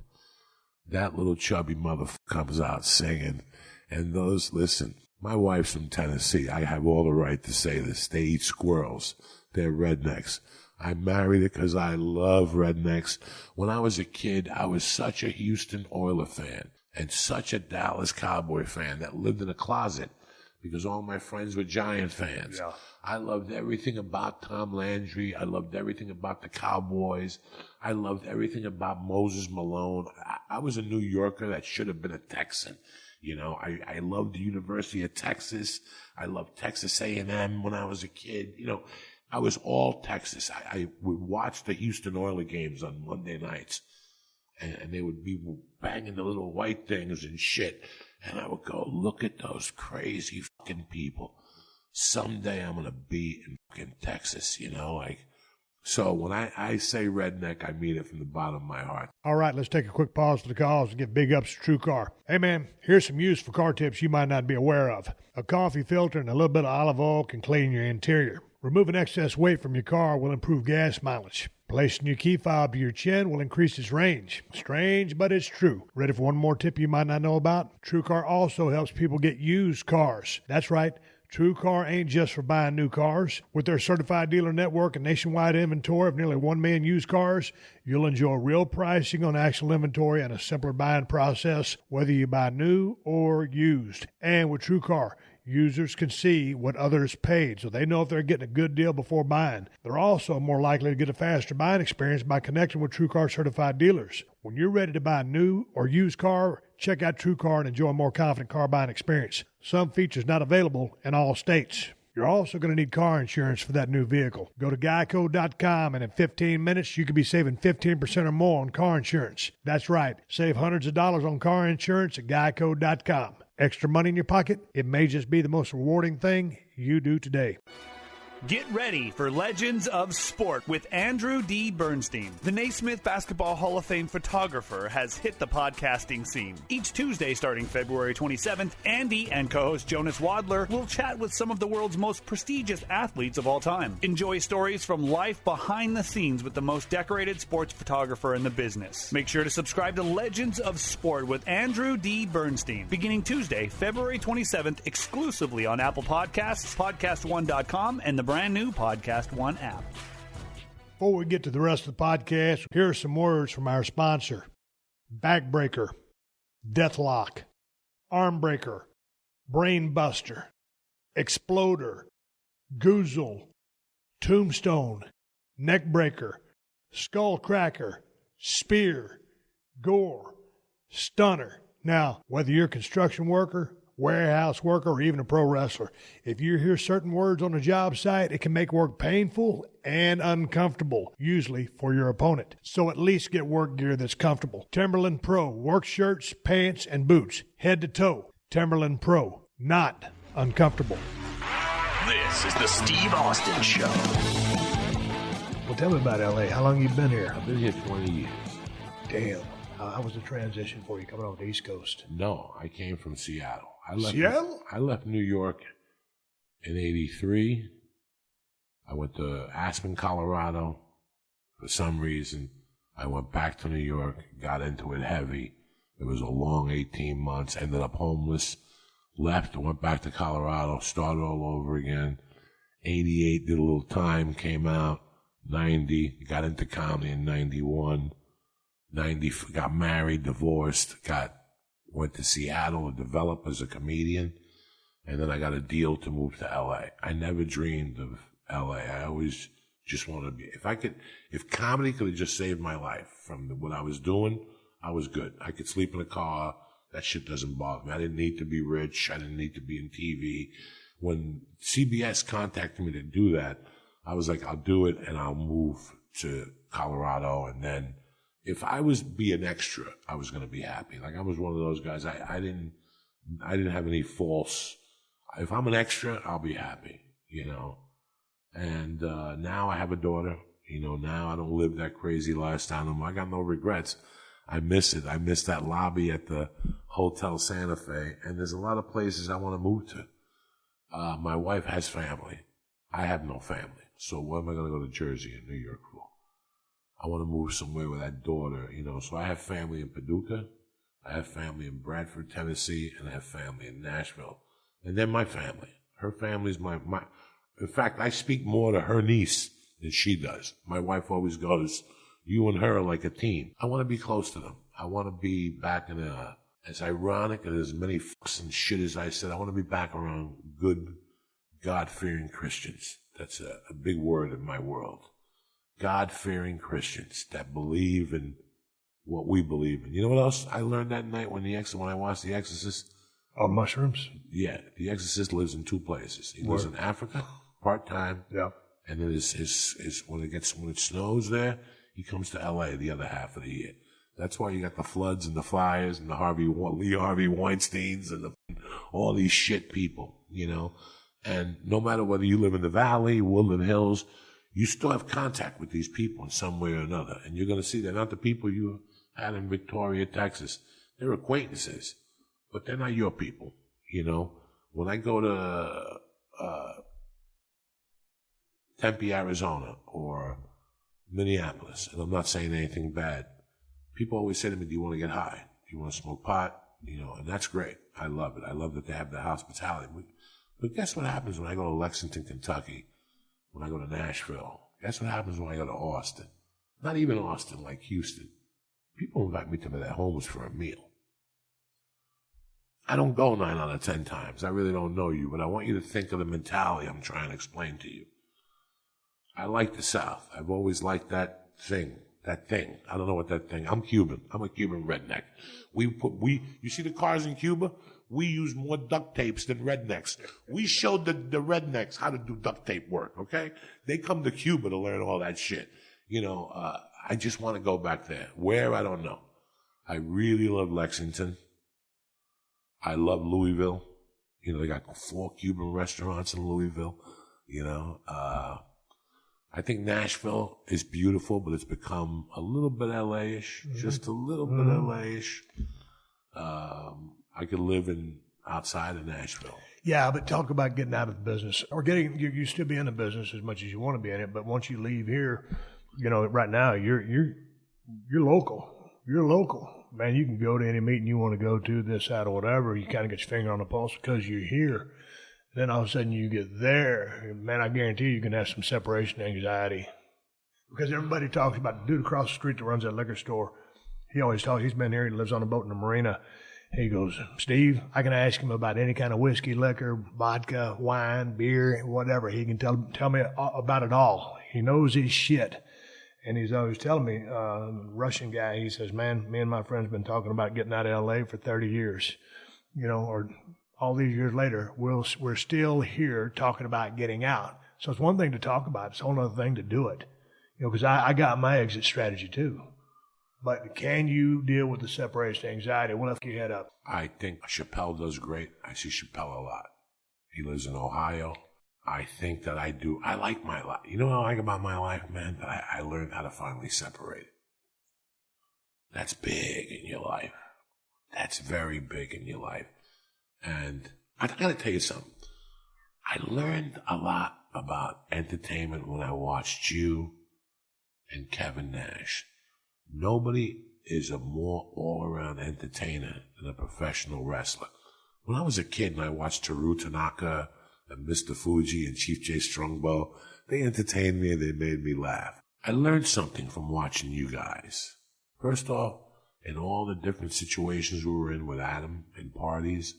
That little chubby motherfucker comes out singing. And listen, my wife's from Tennessee. I have all the right to say this. They eat squirrels. They're rednecks. I married it because I love rednecks. When I was a kid, I was such a Houston Oilers fan and such a Dallas Cowboy fan that lived in a closet because all my friends were Giant fans. Yeah. I loved everything about Tom Landry. I loved everything about the Cowboys. I loved everything about Moses Malone. I was a New Yorker that should have been a Texan. You know, I loved the University of Texas. I loved Texas A&M when I was a kid. You know, I was all Texas. I would watch the Houston Oilers games on Monday nights, and they would be banging the little white things and shit. And I would go, look at those crazy fucking people. Someday I'm going to be in fucking Texas, you know, like. So when I say redneck, I mean it from the bottom of my heart. All right, let's take a quick pause to the calls and get big ups to TrueCar. Hey, man, here's some useful car tips you might not be aware of. A coffee filter and a little bit of olive oil can clean your interior. Removing excess weight from your car will improve gas mileage. Placing your key fob to your chin will increase its range. Strange, but it's true. Ready for one more tip you might not know about? TrueCar also helps people get used cars. That's right. TrueCar ain't just for buying new cars. With their certified dealer network and nationwide inventory of nearly 1 million used cars, you'll enjoy real pricing on actual inventory and a simpler buying process, whether you buy new or used. And with TrueCar, users can see what others paid, so they know if they're getting a good deal before buying. They're also more likely to get a faster buying experience by connecting with TrueCar certified dealers. When you're ready to buy a new or used car, check out TrueCar and enjoy a more confident car buying experience. Some features not available in all states. You're also going to need car insurance for that new vehicle. Go to geico.com and in 15 minutes you could be saving 15% or more on car insurance. That's right. Save hundreds of dollars on car insurance at geico.com. Extra money in your pocket? It may just be the most rewarding thing you do today. Get ready for Legends of Sport with Andrew D. Bernstein. The Naismith Basketball Hall of Fame photographer has hit the podcasting scene. Each Tuesday starting February 27th, Andy and co-host Jonas Wadler will chat with some of the world's most prestigious athletes of all time. Enjoy stories from life behind the scenes with the most decorated sports photographer in the business. Make sure to subscribe to Legends of Sport with Andrew D. Bernstein, beginning Tuesday, February 27th, exclusively on Apple Podcasts, PodcastOne.com, and the brand new PodcastOne app. Before we get to the rest of the podcast, here are some words from our sponsor. Backbreaker, Deathlock, Armbreaker, Brainbuster, Exploder, Goozle, Tombstone, Neckbreaker, Skullcracker, Spear, Gore, Stunner. Now, whether you're a construction worker, warehouse worker, or even a pro wrestler, if you hear certain words on a job site, it can make work painful and uncomfortable, usually for your opponent. So at least get work gear that's comfortable. Timberland Pro, work shirts, pants, and boots, head to toe. Timberland Pro, not uncomfortable. This is the Steve Austin Show. Well, tell me about L.A. How long you been here? I've been here 20 years. Damn. How was the transition for you coming over the East Coast? No, I came from Seattle. Seattle? I left New York in 83. I went to Aspen, Colorado. For some reason, I went back to New York, got into it heavy. It was a long 18 months, ended up homeless, left, went back to Colorado, started all over again. 88, did a little time, came out. 90, got into comedy in 91. 90, got married, divorced, went to Seattle to develop as a comedian, and then I got a deal to move to LA. I never dreamed of LA. I always just wanted to be, if comedy could have just saved my life from what I was doing, I was good. I could sleep in a car. That shit doesn't bother me. I didn't need to be rich. I didn't need to be in TV. When CBS contacted me to do that, I was like, I'll do it and I'll move to Colorado, and then if I was be an extra, I was going to be happy. Like I was one of those guys. I didn't have any false. If I'm an extra, I'll be happy, you know. And now I have a daughter. You know, now I don't live that crazy lifestyle anymore. I got no regrets. I miss it. I miss that lobby at the Hotel Santa Fe. And there's a lot of places I want to move to. My wife has family. I have no family. So where am I going to go to Jersey and New York for? I want to move somewhere with that daughter, you know. So I have family in Paducah. I have family in Bradford, Tennessee, and I have family in Nashville. And then my family. Her family's my. In fact, I speak more to her niece than she does. My wife always goes, you and her are like a team. I want to be close to them. I want to be back in as ironic and as many fucks and shit as I said, I want to be back around good, God-fearing Christians. That's a big word in my world. God-fearing Christians that believe in what we believe in. You know what else I learned that night when I watched The Exorcist? Oh, mushrooms? Yeah, The Exorcist lives in two places. He lives in Africa, part-time. Yeah. And then when it snows there, he comes to L.A. the other half of the year. That's why you got the floods and the fires and the Lee Harvey Weinsteins and all these shit people, you know. And no matter whether you live in the Valley, Woodland Hills, you still have contact with these people in some way or another. And you're going to see they're not the people you had in Victoria, Texas. They're acquaintances, but they're not your people, you know. When I go to Tempe, Arizona, or Minneapolis, and I'm not saying anything bad, people always say to me, do you want to get high? Do you want to smoke pot? You know, and that's great. I love it. I love that they have the hospitality. But guess what happens when I go to Lexington, Kentucky, when I go to Nashville? Guess what happens when I go to Austin? Not even Austin, like Houston. People invite me to their homes for a meal. I don't go 9 out of 10 times. I really don't know you, but I want you to think of the mentality I'm trying to explain to you. I like the South. I've always liked that thing. I don't know what that thing. I'm Cuban. I'm a Cuban redneck. You see the cars in Cuba? We use more duct tapes than rednecks. We showed the rednecks how to do duct tape work, okay? They come to Cuba to learn all that shit. You know, I just want to go back there. Where? I don't know. I really love Lexington. I love Louisville. You know, they got 4 Cuban restaurants in Louisville. You know, I think Nashville is beautiful, but it's become a little bit LA-ish, just a little bit LA-ish. I could live outside of Nashville. Yeah, but talk about getting out of the business or you still be in the business as much as you want to be in it. But once you leave here, you know, right now you're local. You're local, man. You can go to any meeting you want to go to, this, that, or whatever. You kind of get your finger on the pulse because you're here. Then all of a sudden you get there, man, I guarantee you can have some separation anxiety. Because everybody talks about the dude across the street that runs that liquor store. He always talks, he's been here, he lives on a boat in the marina. He goes, Steve, I can ask him about any kind of whiskey, liquor, vodka, wine, beer, whatever. He can tell me about it all. He knows his shit. And he's always telling me, Russian guy, he says, man, me and my friends been talking about getting out of L.A. for 30 years. You know, or all these years later, we're still here talking about getting out. So it's one thing to talk about. It's a whole other thing to do it. You know, because I got my exit strategy too. But can you deal with the separation anxiety? We'll lift your head up. I think Chappelle does great. I see Chappelle a lot. He lives in Ohio. I think that I do. I like my life. You know what I like about my life, man? That I learned how to finally separate it. That's big in your life. That's very big in your life. And I got to tell you something. I learned a lot about entertainment when I watched you and Kevin Nash. Nobody is a more all-around entertainer than a professional wrestler. When I was a kid and I watched Teru Tanaka and Mr. Fuji and Chief J. Strongbow, they entertained me and they made me laugh. I learned something from watching you guys. First off, in all the different situations we were in with Adam and parties,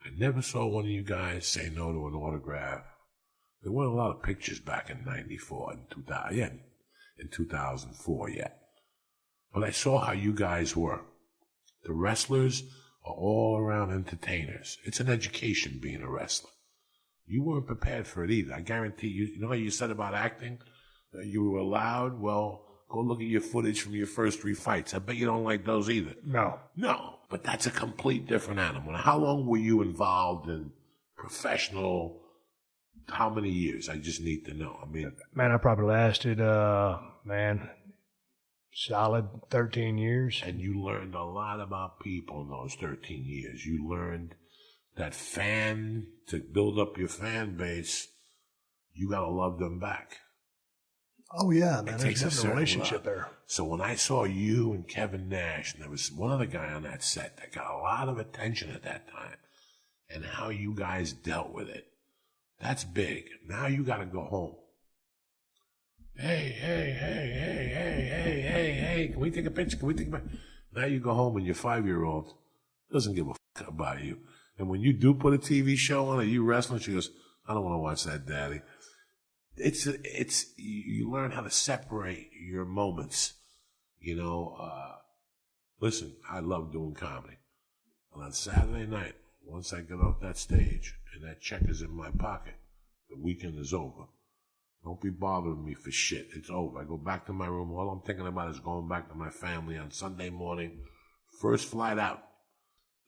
I never saw one of you guys say no to an autograph. There weren't a lot of pictures back in 94 and 2000, in 2004 yet. But I saw how you guys were. The wrestlers are all-around entertainers. It's an education being a wrestler. You weren't prepared for it either. I guarantee you. You know how you said about acting? You were allowed? Well, go look at your footage from your first 3 fights. I bet you don't like those either. No. But that's a complete different animal. Now, how long were you involved in professional? How many years? I just need to know. I mean, man, I probably lasted, Solid 13 years. And you learned a lot about people in those 13 years. You learned that to build up your fan base, you got to love them back. Oh, yeah, man. It There's takes a relationship there. So when I saw you and Kevin Nash, and there was one other guy on that set that got a lot of attention at that time, and how you guys dealt with it, that's big. Now you got to go home. Hey, can we take a picture? Now you go home and your 5-year-old doesn't give a fuck about you. And when you do put a TV show on, or you wrestling, she goes, I don't want to watch that, Daddy. You learn how to separate your moments. Listen, I love doing comedy. And on Saturday night, once I get off that stage and that check is in my pocket, the weekend is over. Don't be bothering me for shit. It's over. I go back to my room. All I'm thinking about is going back to my family on Sunday morning. First flight out.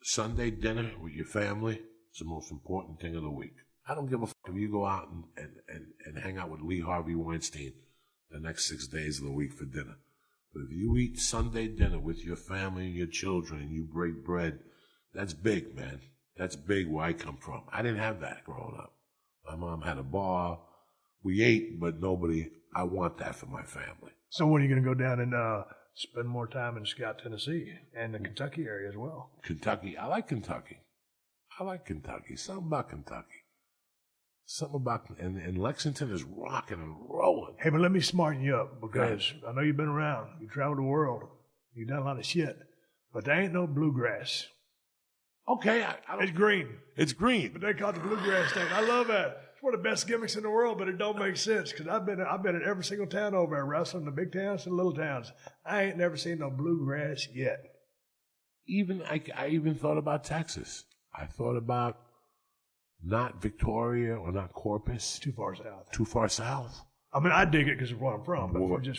Sunday dinner with your family is the most important thing of the week. I don't give a fuck if you go out and hang out with Lee Harvey Weinstein the next 6 days of the week for dinner. But if you eat Sunday dinner with your family and your children and you break bread, that's big, man. That's big where I come from. I didn't have that growing up. My mom had a bar. We ate, but I want that for my family. So when are you going to go down and spend more time in Scott, Tennessee and the Kentucky area as well? Kentucky. I like Kentucky. Something about Kentucky. And Lexington is rocking and rolling. Hey, but let me smarten you up because I know you've been around. You traveled the world. You've done a lot of shit. But there ain't no bluegrass. Okay. It's green. It's green. But they call it the bluegrass thing. I love that. It's one of the best gimmicks in the world, but it don't make sense because I've been in every single town over there, wrestling the big towns and the little towns. I ain't never seen no bluegrass yet. I even thought about Texas. I thought about not Victoria or not Corpus. Too far south. Too far south? I mean, I dig it because of where I'm from, but would you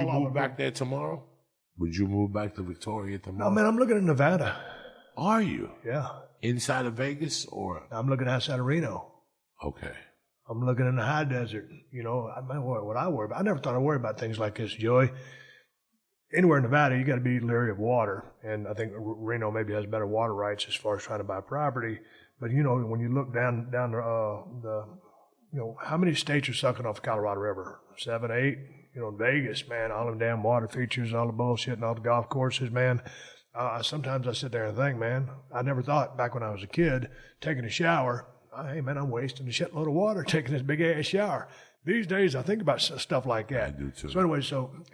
move back there tomorrow? Would you move back to Victoria tomorrow? No, man, I'm looking at Nevada. Are you? Yeah. Inside of Vegas or? I'm looking outside of Reno. Okay. I'm looking in the high desert. What I worry about. I never thought I'd worry about things like this, Joey. Anywhere in Nevada, you got to be leery of water. And I think Reno maybe has better water rights as far as trying to buy property. But, when you look down how many states are sucking off the Colorado River? 7, 8? Vegas, man, all them damn water features, all the bullshit and all the golf courses, man. Sometimes I sit there and think, man, I never thought back when I was a kid, taking a shower, hey, man, I'm wasting a shitload of water taking this big-ass shower. These days, I think about stuff like that. I do, too. So anyway,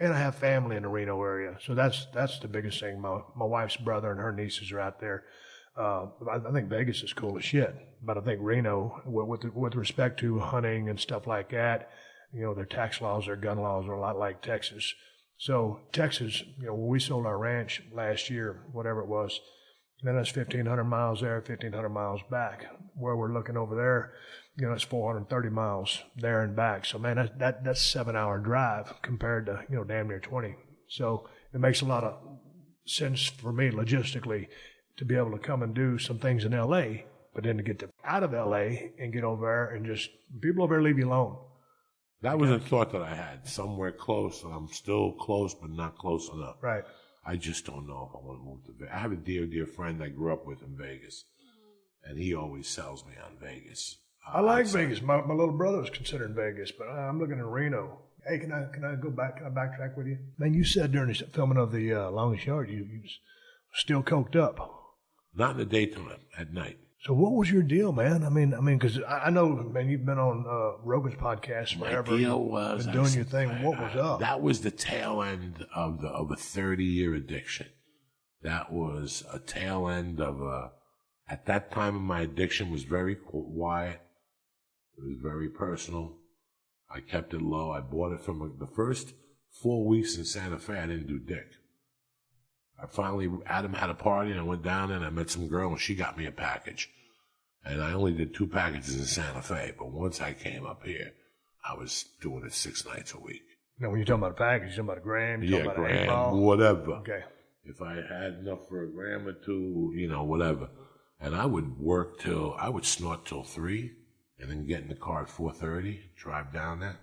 and I have family in the Reno area. So that's the biggest thing. My wife's brother and her nieces are out there. I think Vegas is cool as shit. But I think Reno, with respect to hunting and stuff like that, their tax laws, their gun laws are a lot like Texas. So Texas, when we sold our ranch last year, whatever it was, then that's 1,500 miles there, 1,500 miles back. Where we're looking over there, it's 430 miles there and back. So, man, that's a 7-hour drive compared to, damn near 20. So it makes a lot of sense for me logistically to be able to come and do some things in L.A., but then to get out of L.A. and get over there and just, people over there leave you alone. That was a thought that I had, somewhere close, and I'm still close, but not close enough. Right. I just don't know if I want to move to Vegas. I have a dear friend I grew up with in Vegas, and he always sells me on Vegas. I like Vegas. My little brother was considering Vegas, but I'm looking at Reno. Hey, can I go back? Can I backtrack with you? Man, you said during the filming of the Longest Yard, you still coked up. Not in the daytime, at night. So what was your deal, man? I mean, because I know, man, you've been on Rogan's podcast forever. My deal was been doing your thing. What was up? That was the tail end of a 30-year addiction. That was a tail end of at that time, my addiction was very quiet. It was very personal. I kept it low. I bought it from the first 4 weeks in Santa Fe. I didn't do dick. Adam had a party, and I went down there and I met some girl, and she got me a package. And I only did 2 packages in Santa Fe, but once I came up here, I was doing it 6 nights a week. Now, when you're talking about a package, you're talking about a gram, you're talking about an 8-ball? Whatever. Okay. If I had enough for a gram or 2, whatever. And I would snort till 3, and then get in the car at 4:30, drive down there.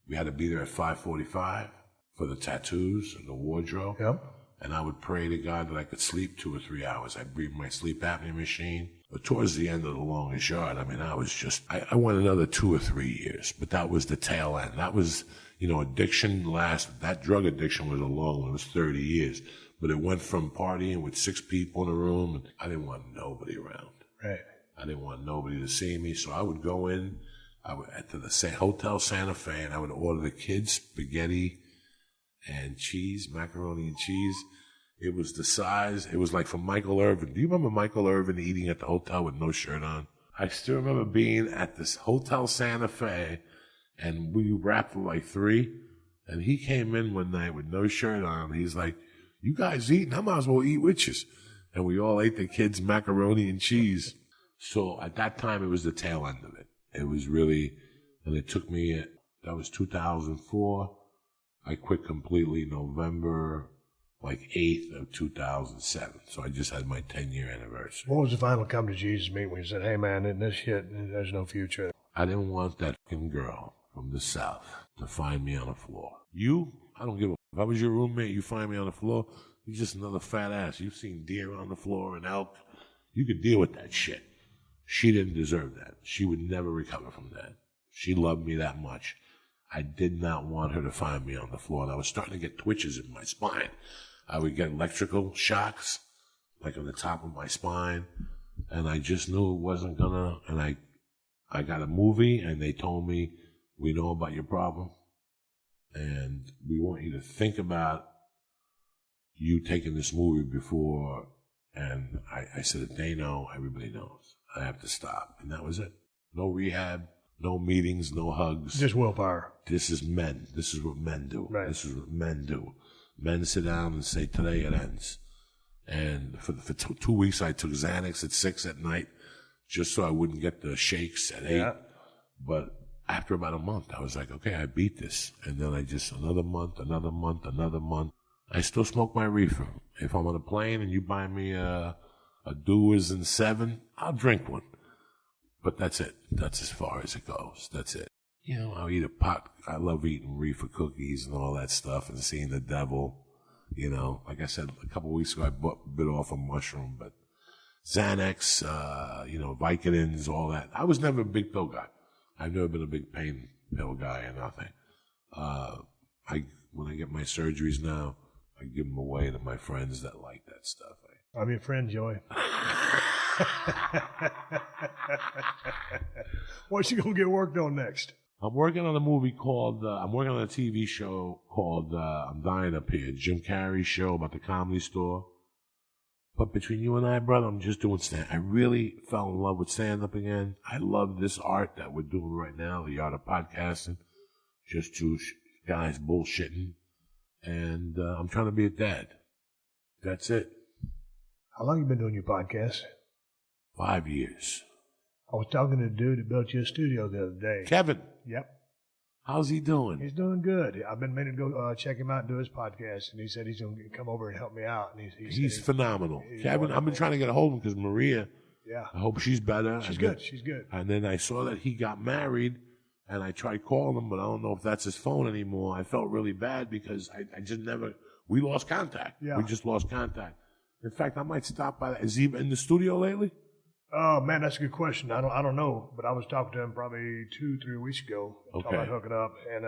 We had to be there at 5:45. for the tattoos and the wardrobe. Yep. And I would pray to God that I could sleep 2 or 3 hours. I'd breathe my sleep apnea machine. But towards the end of the longest yard, I mean, I was just, I went another 2 or 3 years, but that was the tail end. That was, addiction that drug addiction was a long one. It was 30 years. But it went from partying with 6 people in a room, and I didn't want nobody around. Right. I didn't want nobody to see me, so I would go in, to the Hotel Santa Fe, and I would order the kids spaghetti and cheese, macaroni and cheese. It was the size. It was like from Michael Irvin. Do you remember Michael Irvin eating at the hotel with no shirt on? I still remember being at this Hotel Santa Fe, and we wrapped for like 3, and he came in one night with no shirt on. He's like, "You guys eating? I might as well eat with you." And we all ate the kids' macaroni and cheese. So at that time, it was the tail end of it. It was really, and it took me, that was 2004. I quit completely November 8th of 2007. So I just had my 10-year anniversary. What was the final come to Jesus meeting when you said, "Hey man, in this shit, there's no future"? I didn't want that fucking girl from the South to find me on the floor. I don't give a if I was your roommate, you find me on the floor, you're just another fat ass. You've seen deer on the floor and elk. You could deal with that shit. She didn't deserve that. She would never recover from that. She loved me that much. I did not want her to find me on the floor. And I was starting to get twitches in my spine. I would get electrical shocks, like on the top of my spine. And I just knew it wasn't gonna. And I got a movie, and they told me, "We know about your problem, and we want you to think about you taking this movie before." And I said, "If they know, everybody knows. I have to stop." And that was it. No rehab, no meetings, no hugs. Just willpower. This is men. This is what men do. Right. This is what men do. Men sit down and say, "Today it ends." And for 2 weeks, I took Xanax at 6 at night just so I wouldn't get the shakes at 8. Yeah. But after about a month, I was like, okay, I beat this. And then another month. I still smoke my reefer. If I'm on a plane and you buy me a Doers and 7, I'll drink one. But that's it. That's as far as it goes. That's it. I'll eat a pot. I love eating reefer cookies and all that stuff and seeing the devil. Like I said, a couple of weeks ago, I bit off a mushroom, but Xanax, Vicodins, all that. I was never a big pill guy. I've never been a big pain pill guy or nothing. When I get my surgeries now, I give them away to my friends that like that stuff. I'm your friend, Joey. What's you gonna get worked on next? I'm working on a movie called, I'm working on a TV show called I'm Dying Up Here, Jim Carrey's show about the Comedy Store. But between you and I, brother, I'm just doing stand-up. I really fell in love with stand-up again. I love this art that we're doing right now, the art of podcasting. Just 2 guys bullshitting. And I'm trying to be a dad. That's it. How long you been doing your podcast? 5 years. I was talking to the dude that built you a studio the other day. Kevin. Yep. How's he doing? He's doing good. I've been meaning to go check him out and do his podcast, and he said he's going to come over and help me out. And he's phenomenal. Kevin, I've been trying to get a hold of him because Maria, yeah, I hope she's better. She's good. She's good. And then I saw that he got married, and I tried calling him, but I don't know if that's his phone anymore. I felt really bad because I just never, we lost contact. Yeah. We just lost contact. In fact, I might stop by. Is he in the studio lately? Oh, man, that's a good question. I don't know, but I was talking to him probably 2-3 weeks ago. Okay. Talking about hooking up, and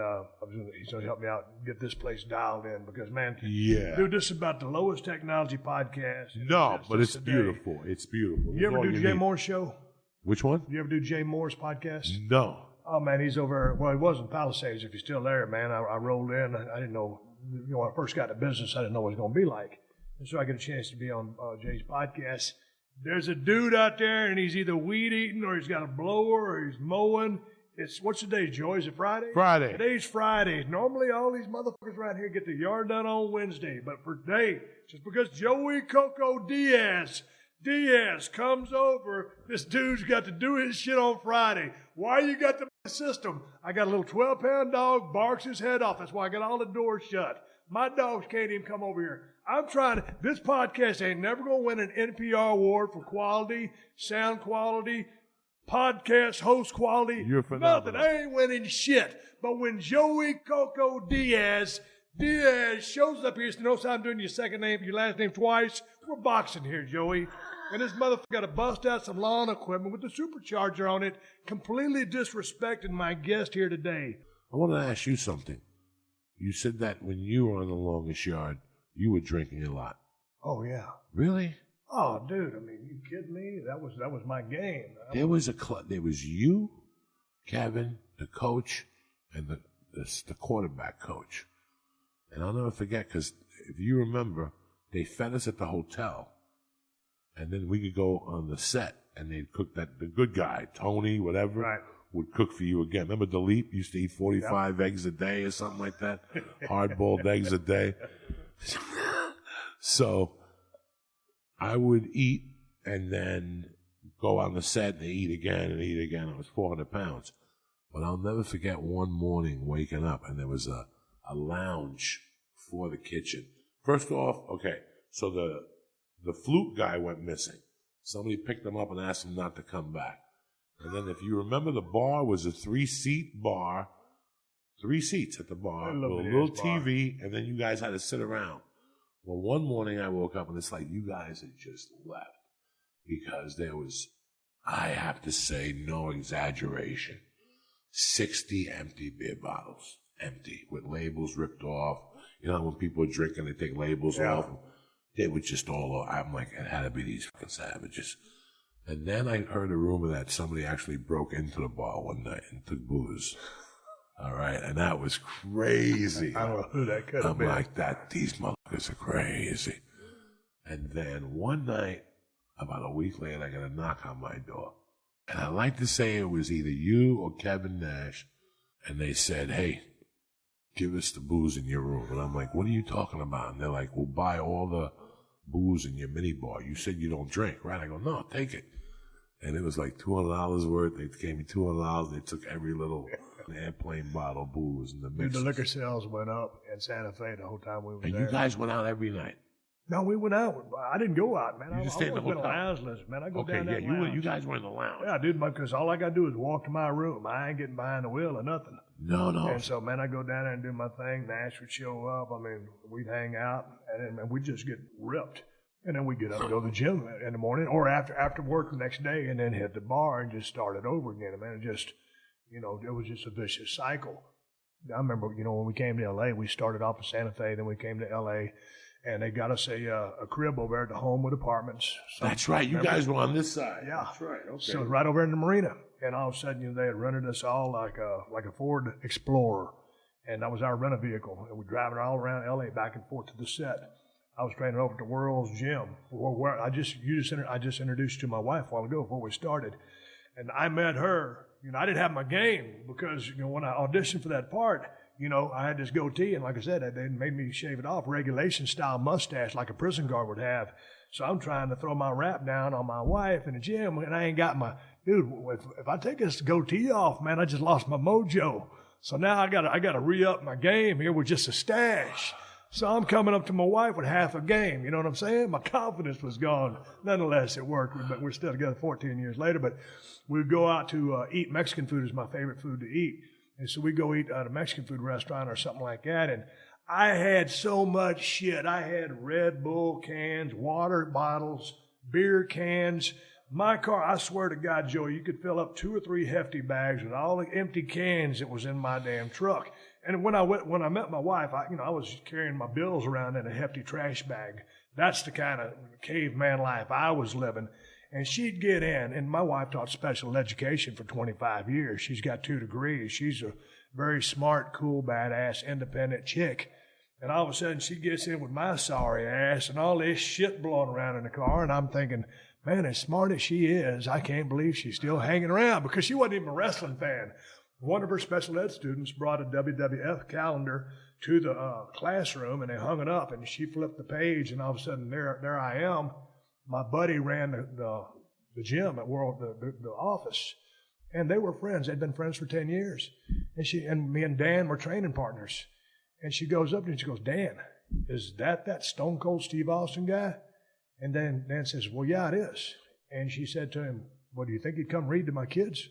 he's going to help me out and get this place dialed in because, man, yeah, dude, this is about the lowest technology podcast. No, but it's beautiful. It's beautiful. You ever do Jay Moore's show? Which one? You ever do Jay Moore's podcast? No. Oh, man, he's over, well, he was in Palisades. If he's still there, man, I rolled in. I didn't know, when I first got into business, I didn't know what it was going to be like. And so I get a chance to be on Jay's podcast. There's a dude out there, and he's either weed eating or he's got a blower or he's mowing. What's the day, Joey? Is it Friday? Friday. Today's Friday. Normally, all these motherfuckers right here get the yard done on Wednesday. But for today, just because Joey Coco Diaz comes over, this dude's got to do his shit on Friday. Why you got the system? I got a little 12-pound dog, barks his head off. That's why I got all the doors shut. My dogs can't even come over here. I'm trying to, this podcast ain't never going to win an NPR award for quality, sound quality, podcast host quality. You're phenomenal. Nothing. I ain't winning shit. But when Joey Coco Diaz Diaz shows up here, so notice I'm doing your last name twice. We're boxing here, Joey. And this motherfucker got to bust out some lawn equipment with the supercharger on it, completely disrespecting my guest here today. I want to ask you something. You said that when you were on the longest yard, you were drinking a lot. Oh, yeah. Really? Oh, dude, I mean, you kidding me? That was my game. There was there was you, Kevin, the coach, and the quarterback coach. And I'll never forget, because if you remember, they fed us at the hotel. And then we could go on the set, and they'd cook the good guy, Tony, whatever, right, would cook for you again. Remember Dilip used to eat 45 eggs a day or something like that? Hard-boiled eggs a day. So I would eat and then go on the set and eat again and eat again. I was 400 pounds. But I'll never forget one morning waking up, and there was a lounge for the kitchen. First off, okay, so the flute guy went missing. Somebody picked him up and asked him not to come back. And then if you remember, the bar was a 3-seat bar, 3 seats at the bar, with a little TV, and then you guys had to sit around. Well, one morning I woke up and it's like you guys had just left because there was, I have to say, no exaggeration, 60 empty beer bottles, empty, with labels ripped off. You know, when people are drinking, they take labels off. They were just all, I'm like, it had to be these fucking savages. And then I heard a rumor that somebody actually broke into the bar one night and took booze. All right, and that was crazy. I don't know who that could have been. I'm like, these motherfuckers are crazy. And then one night, about a week later, I got a knock on my door. And I like to say it was either you or Kevin Nash. And they said, hey, give us the booze in your room. And I'm like, what are you talking about? And they're like, we'll buy all the booze in your mini bar. You said you don't drink, right? I go, no, take it. And it was like $200 worth. They gave me $200. They took every little airplane bottle of booze in the mix. The liquor sales went up in Santa Fe the whole time we were there. And you guys went out every night? No, we went out. I didn't go out, man. You just stayed in the hotel? Man, I go down that lounge. lounge. You guys were in the lounge. Yeah, dude, because all I got to do is walk to my room. I ain't getting behind the wheel or nothing. No. And so, man, I go down there and do my thing. Nash would show up. I mean, we'd hang out, and then we'd just get ripped. And then we get up and go to the gym in the morning or after work the next day and then hit the bar and just start it over again. And man, it just, it was just a vicious cycle. I remember, when we came to L.A., we started off in Santa Fe, then we came to L.A., and they got us a crib over there at the Homewood Apartments. So, that's right. You guys were on this side. Yeah. That's right. Okay. So right over in the marina. And all of a sudden, they had rented us all like a Ford Explorer. And that was our rental vehicle. And we're driving all around L.A. back and forth to the set. I was training over at the World's Gym, where I just introduced you to my wife a while ago before we started. And I met her. I didn't have my game because, when I auditioned for that part, I had this goatee. And like I said, they made me shave it off, regulation-style mustache like a prison guard would have. So I'm trying to throw my rap down on my wife in the gym, and I ain't got my... Dude, if I take this goatee off, man, I just lost my mojo. So now I gotta re-up my game here with just a stash. So I'm coming up to my wife with half a game. You know what I'm saying? My confidence was gone. Nonetheless, it worked. But we're still together 14 years later. But we'd go out to eat. Mexican food is my favorite food to eat. And so we go eat at a Mexican food restaurant or something like that. And I had so much shit. I had Red Bull cans, water bottles, beer cans. My car, I swear to God, Joey, you could fill up 2 or 3 hefty bags with all the empty cans that was in my damn truck. And when I met my wife, I was carrying my bills around in a hefty trash bag. That's the kind of caveman life I was living. And she'd get in, and my wife taught special education for 25 years. She's got 2 degrees. She's a very smart, cool, badass, independent chick. And all of a sudden, she gets in with my sorry ass and all this shit blowing around in the car. And I'm thinking, man, as smart as she is, I can't believe she's still hanging around because she wasn't even a wrestling fan. One of her special ed students brought a WWF calendar to the classroom, and they hung it up, and she flipped the page, and all of a sudden, there I am. My buddy ran the gym at the office, and they were friends. They'd been friends for 10 years. And me and Dan were training partners. And she goes up to me and she goes, Dan, is that Stone Cold Steve Austin guy? And then Dan says, well, yeah, it is. And she said to him, well, do you think he'd come read to my kids?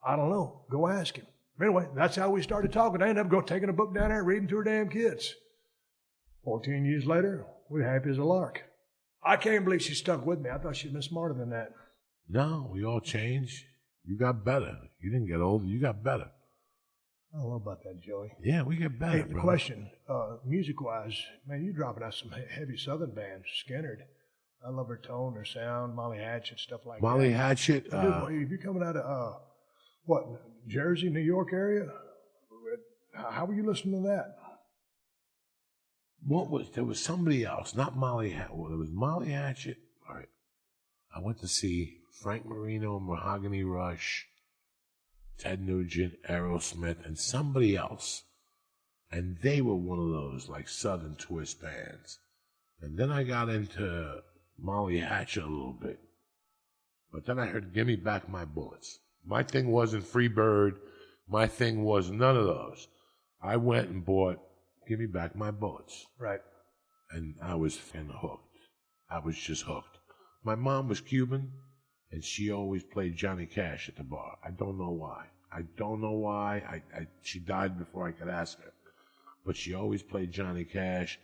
I don't know. Go ask him. Anyway, that's how we started talking. I ended up taking a book down there and reading to her damn kids. 14 years later, we're happy as a lark. I can't believe she stuck with me. I thought she'd been smarter than that. No, we all change. You got better. You didn't get older. You got better. I don't know about that, Joey. Yeah, we get better. Hey, the question, music-wise, man, you're dropping out some heavy Southern bands. Skinnerd. I love her tone, her sound, Molly Hatchet, stuff like that. Molly Hatchet. If you're coming out of, Jersey, New York area, how were you listening to that? There was somebody else, not Molly Hatchet. Well, there was Molly Hatchet. All right. I went to see Frank Marino, Mahogany Rush, Ted Nugent, Aerosmith, and somebody else. And they were one of those, like, Southern twist bands. And then I got into Molly Hatchet a little bit. But then I heard Gimme Back My Bullets. My thing wasn't Freebird. My thing was none of those. I went and bought Gimme Back My Bullets. Right. And I was hooked. I was just hooked. My mom was Cuban, and she always played Johnny Cash at the bar. I don't know why. She died before I could ask her. But she always played Johnny Cash.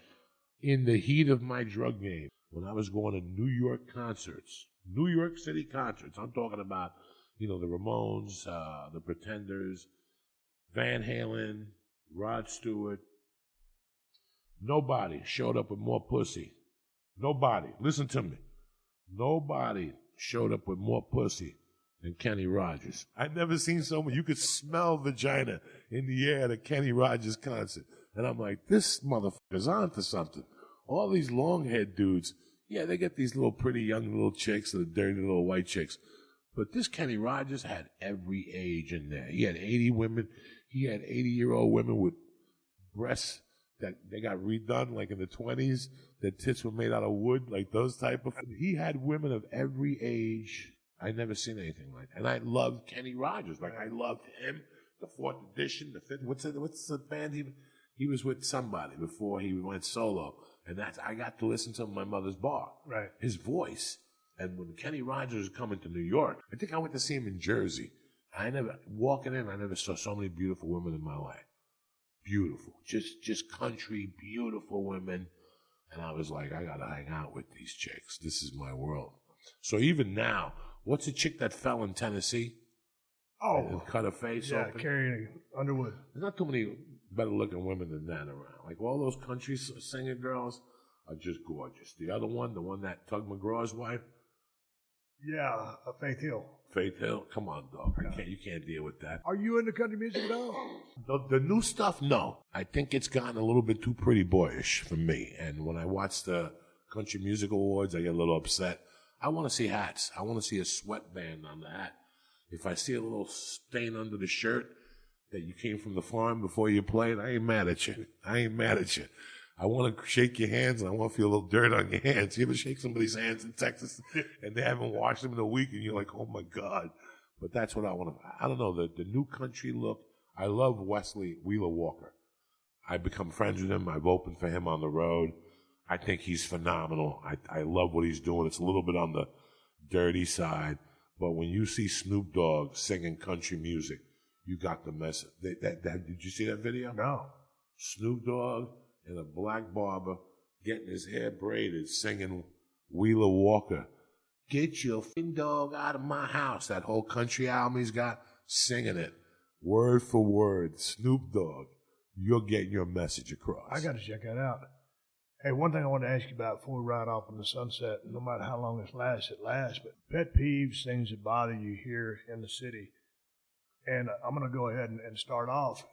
In the heat of my drug game, when I was going to New York concerts, New York City concerts, I'm talking about, the Ramones, the Pretenders, Van Halen, Rod Stewart. Nobody showed up with more pussy. Nobody. Listen to me. Nobody showed up with more pussy than Kenny Rogers. I've never seen someone, you could smell vagina in the air at a Kenny Rogers concert. And I'm like, this motherfucker's on to something. All these long-haired dudes, yeah, they get these little pretty young little chicks, the dirty little white chicks. But this Kenny Rogers had every age in there. He had 80 women. He had 80-year-old women with breasts that they got redone, like in the 20s. Their tits were made out of wood, like those type of. He had women of every age. I never seen anything like that. And I loved Kenny Rogers. Like, I loved him, the Fourth Edition, the Fifth. What's the band he was with somebody before he went solo. And I got to listen to him in my mother's bar. Right. His voice. And when Kenny Rogers was coming to New York, I think I went to see him in Jersey. I never saw so many beautiful women in my life. Beautiful. Just country, beautiful women. And I was like, I got to hang out with these chicks. This is my world. So even now, what's a chick that fell in Tennessee? Oh. And cut her face open? Yeah, Carrie Underwood. There's not too many better-looking women than that around. Like, all those country singer girls are just gorgeous. The other one, the one that Tug McGraw's wife? Yeah, Faith Hill. Faith Hill? Come on, dog. You can't deal with that. Are you into country music at all? The new stuff, no. I think it's gotten a little bit too pretty boyish for me. And when I watch the Country Music Awards, I get a little upset. I want to see hats. I want to see a sweatband on the hat. If I see a little stain under the shirt that you came from the farm before you played, I ain't mad at you. I want to shake your hands, and I want to feel a little dirt on your hands. You ever shake somebody's hands in Texas, and they haven't washed them in a week, and you're like, oh, my God. But that's what I want to. I don't know, the new country look. I love Wesley Wheeler Walker. I've become friends with him. I've opened for him on the road. I think he's phenomenal. I love what he's doing. It's a little bit on the dirty side. But when you see Snoop Dogg singing country music, you got the message. Did you see that video? No. Snoop Dogg and a black barber getting his hair braided, singing Wheeler Walker. Get your f***ing dog out of my house. That whole country album he's got, singing it, word for word. Snoop Dogg, you're getting your message across. I got to check that out. Hey, one thing I want to ask you about before we ride off in the sunset, no matter how long this lasts, it lasts, but pet peeves, things that bother you here in the city. And I'm going to go ahead and start off,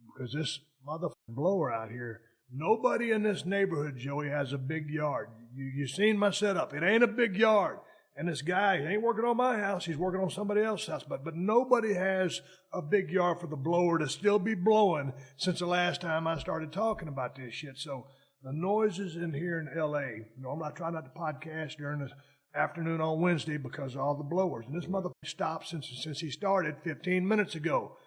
because this motherfucking blower out here, nobody in this neighborhood, Joey, has a big yard. You seen my setup. It ain't a big yard. And this guy, he ain't working on my house. He's working on somebody else's house. But nobody has a big yard for the blower to still be blowing since the last time I started talking about this shit. So the noises in here in L.A., normally I try not to podcast during the afternoon on Wednesday because of all the blowers. And this motherfucker stopped since he started 15 minutes ago.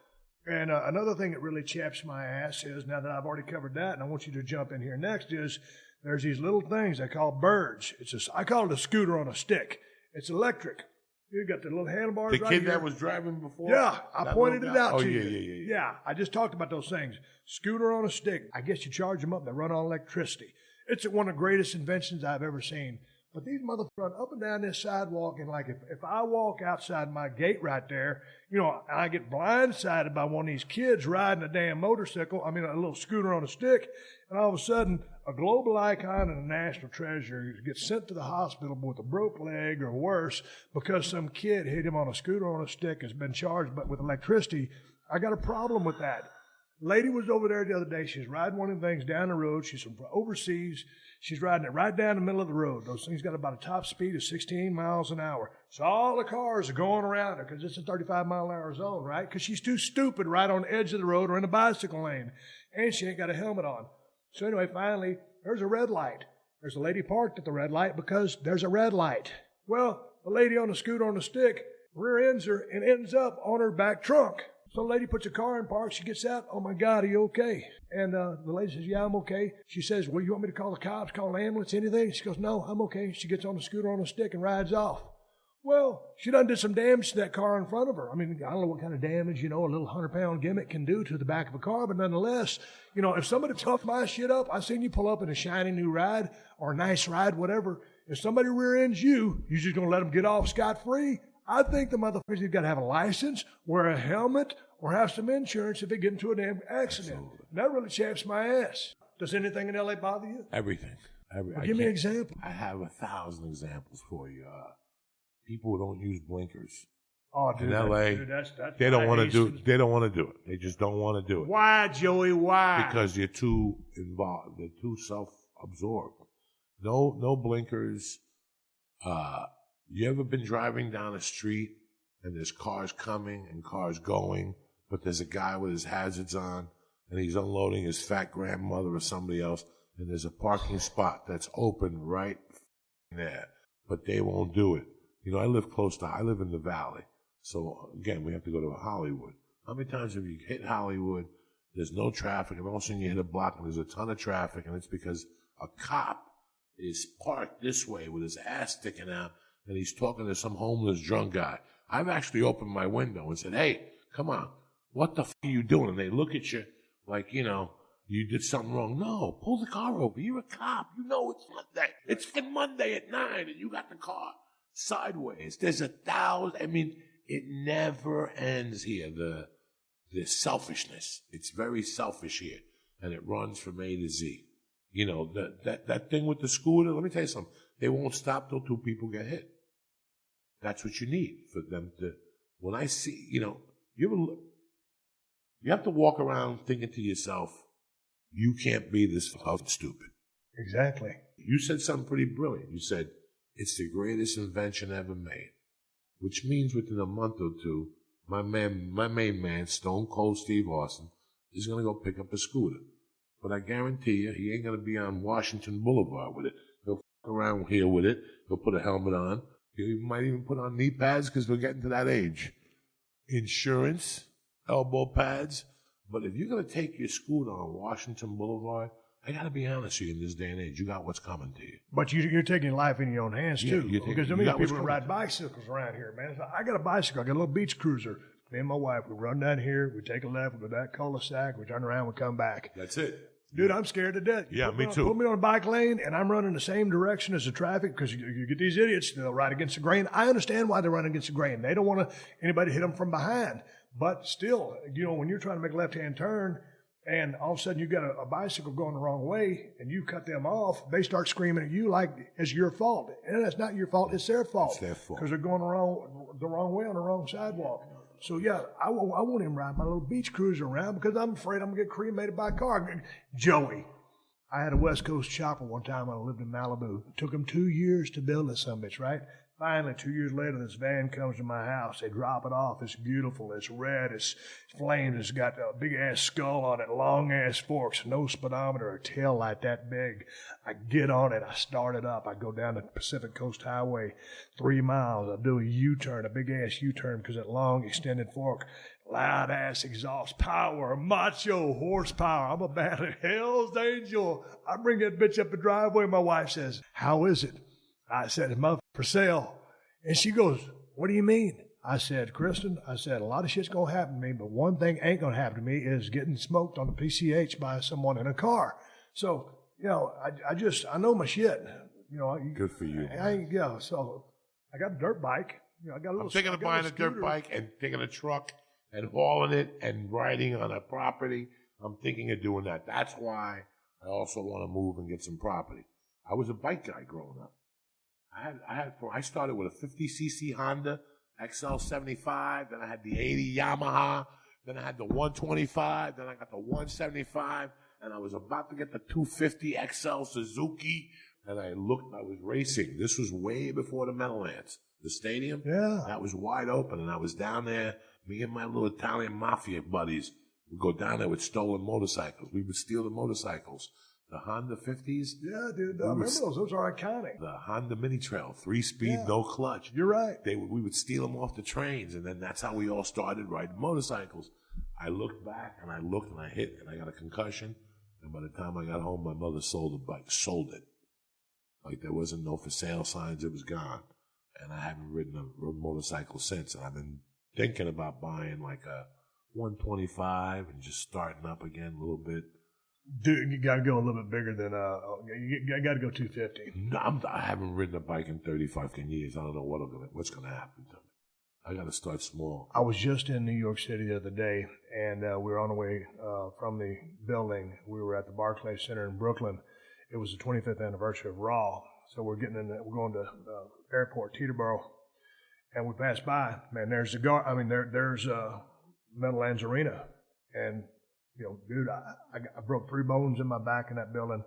And another thing that really chaps my ass is, now that I've already covered that, and I want you to jump in here next, is there's these little things they call birds. I call it a scooter on a stick. It's electric. You got the little handlebars the right kid here. that was driving before? Yeah, I pointed it out to you. Yeah. Yeah, I just talked about those things. Scooter on a stick. I guess you charge them up. They run on electricity. It's one of the greatest inventions I've ever seen. But these motherfuckers run up and down this sidewalk, and like if I walk outside my gate right there, you know, I get blindsided by one of these kids riding a damn motorcycle, a little scooter on a stick, and all of a sudden a global icon and a national treasure gets sent to the hospital with a broke leg or worse because some kid hit him on a scooter on a stick, has been charged but with electricity. I got a problem with that. Lady was over there the other day. She's riding one of the things down the road. She's from overseas. She's riding it right down the middle of the road. Those things got about a top speed of 16 miles an hour. So all the cars are going around her because it's a 35-mile-an-hour zone, right? Because she's too stupid right on the edge of the road or in the bicycle lane. And she ain't got a helmet on. So anyway, finally, there's a red light. There's a lady parked at the red light because there's a red light. Well, the lady on the scooter on the stick rear ends her and ends up on her back trunk. So the lady puts her car in park. She gets out. Oh, my God, are you okay? And the lady says, yeah, I'm okay. She says, well, you want me to call the cops, call an ambulance, anything? She goes, no, I'm okay. She gets on the scooter on a stick and rides off. Well, she done did some damage to that car in front of her. I don't know what kind of damage, a little 100-pound gimmick can do to the back of a car, but nonetheless, if somebody toughed my shit up, I seen you pull up in a shiny new ride or a nice ride, whatever. If somebody rear ends you, you just going to let them get off scot-free? I think the motherfuckers have got to have a license, wear a helmet, or have some insurance if they get into a damn accident. That really chaps my ass. Does anything in L.A. bother you? Everything. Give me an example. I have 1,000 examples for you. People who don't use blinkers. Oh, dude, in L.A., that's they don't want to do it. They don't want to do it. They just don't want to do it. Why, Joey? Why? Because you're too involved. They're too self-absorbed. No blinkers. You ever been driving down a street and there's cars coming and cars going, but there's a guy with his hazards on and he's unloading his fat grandmother or somebody else, and there's a parking spot that's open right there, but they won't do it. I live in the valley. So again, we have to go to Hollywood. How many times have you hit Hollywood, there's no traffic, and all of a sudden you hit a block and there's a ton of traffic, and it's because a cop is parked this way with his ass sticking out, and he's talking to some homeless drunk guy. I've actually opened my window and said, hey, come on, what the f*** are you doing? And they look at you like, you did something wrong. No, pull the car over. You're a cop. You know it's Monday. It's Monday at 9, and you got the car sideways. There's 1,000. It never ends here, the selfishness. It's very selfish here, and it runs from A to Z. That thing with the scooter, let me tell you something. They won't stop till 2 people get hit. That's what you need for them to. When I see, you have to walk around thinking to yourself, you can't be this fucking stupid. Exactly. You said something pretty brilliant. You said, it's the greatest invention ever made, which means within a month or two, my main man, Stone Cold Steve Austin, is going to go pick up a scooter. But I guarantee you, he ain't going to be on Washington Boulevard with it. He'll fuck around here with it. He'll put a helmet on. He might even put on knee pads because we're getting to that age. Insurance, elbow pads. But if you're going to take your scooter on Washington Boulevard, I got to be honest with you, in this day and age, you got what's coming to you. But you're taking life in your own hands, too. Because there are people who ride to bicycles around here, man. I got a bicycle. I got a little beach cruiser. Me and my wife, we run down here, we take a left, we go to that cul-de-sac, we turn around, we come back. That's it. Dude, I'm scared to death. Yeah, me too. Put me on a bike lane, and I'm running the same direction as the traffic because you get these idiots, they'll ride against the grain. I understand why they're running against the grain. They don't want anybody to hit them from behind. But still, when you're trying to make a left-hand turn, and all of a sudden you got a bicycle going the wrong way, and you cut them off, they start screaming at you like it's your fault. And that's not your fault, it's their fault. It's their fault. Because they're going the wrong way on the wrong sidewalk. So, yeah, I won't even ride my little beach cruiser around because I'm afraid I'm going to get cremated by a car. Joey, I had a West Coast chopper one time when I lived in Malibu. It took them 2 years to build this summit, right? Finally, 2 years later, this van comes to my house. They drop it off. It's beautiful. It's red. It's flames. It's got a big-ass skull on it, long-ass forks, no speedometer, a tail light that big. I get on it. I start it up. I go down the Pacific Coast Highway 3 miles. I do a U-turn, a big-ass U-turn because that long, extended fork, loud-ass exhaust, power, macho horsepower. I'm a bad Hell's Angel. I bring that bitch up the driveway. My wife says, how is it? I said, it's motherfucker for sale. And she goes, what do you mean? I said, Kristen, a lot of shit's going to happen to me, but one thing ain't going to happen to me is getting smoked on the PCH by someone in a car. So I know my shit. Good for you. So I got a dirt bike. I got a little. I'm thinking of buying a dirt bike and taking a truck and hauling it and riding on a property. I'm thinking of doing that. That's why I also want to move and get some property. I was a bike guy growing up. I started with a 50cc Honda XL75. Then I had the 80 Yamaha. Then I had the 125. Then I got the 175. And I was about to get the 250 XL Suzuki. And I was racing. This was way before the Meadowlands. The stadium, that was wide open. And I was down there, me and my little Italian mafia buddies would go down there with stolen motorcycles. We would steal the motorcycles. The Honda 50s. Yeah, dude. I remember those. Those are iconic. The Honda Mini Trail, 3-speed, no clutch. You're right. We would steal them off the trains. And then that's how we all started riding motorcycles. I looked back and I looked and I hit and I got a concussion. And by the time I got home, my mother sold the bike, sold it. Like there wasn't no for sale signs, it was gone. And I haven't ridden a motorcycle since. And I've been thinking about buying like a 125 and just starting up again a little bit. Dude, you got to go a little bit bigger than, you got to go 250. No, I haven't ridden a bike in 35 years. I don't know what's going to happen to me. I got to start small. I was just in New York City the other day, and we were on the way from the building. We were at the Barclays Center in Brooklyn. It was the 25th anniversary of Raw. So we're going to airport, Teterboro, and we passed by. Man, there's there's Meadowlands Arena, and dude, I broke 3 bones in my back in that building.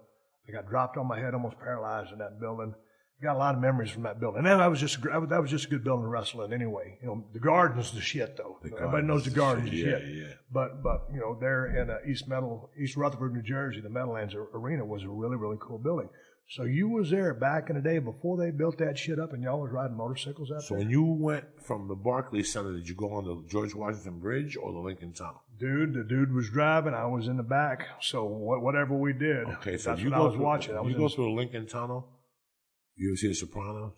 I got dropped on my head, almost paralyzed in that building. Got a lot of memories from that building. And that was just a good building to wrestle in anyway. The Garden's the shit though. Everybody knows the Garden's the shit. Yeah. But there in East Rutherford, New Jersey, the Meadowlands Arena was a really, really cool building. So you was there back in the day before they built that shit up, and y'all was riding motorcycles out there? So when you went from the Barclays Center, did you go on the George Washington Bridge or the Lincoln Tunnel? Dude, the dude was driving. I was in the back. So whatever we did, okay, so that's what I was watching. You go through the Lincoln Tunnel. You ever see The Sopranos?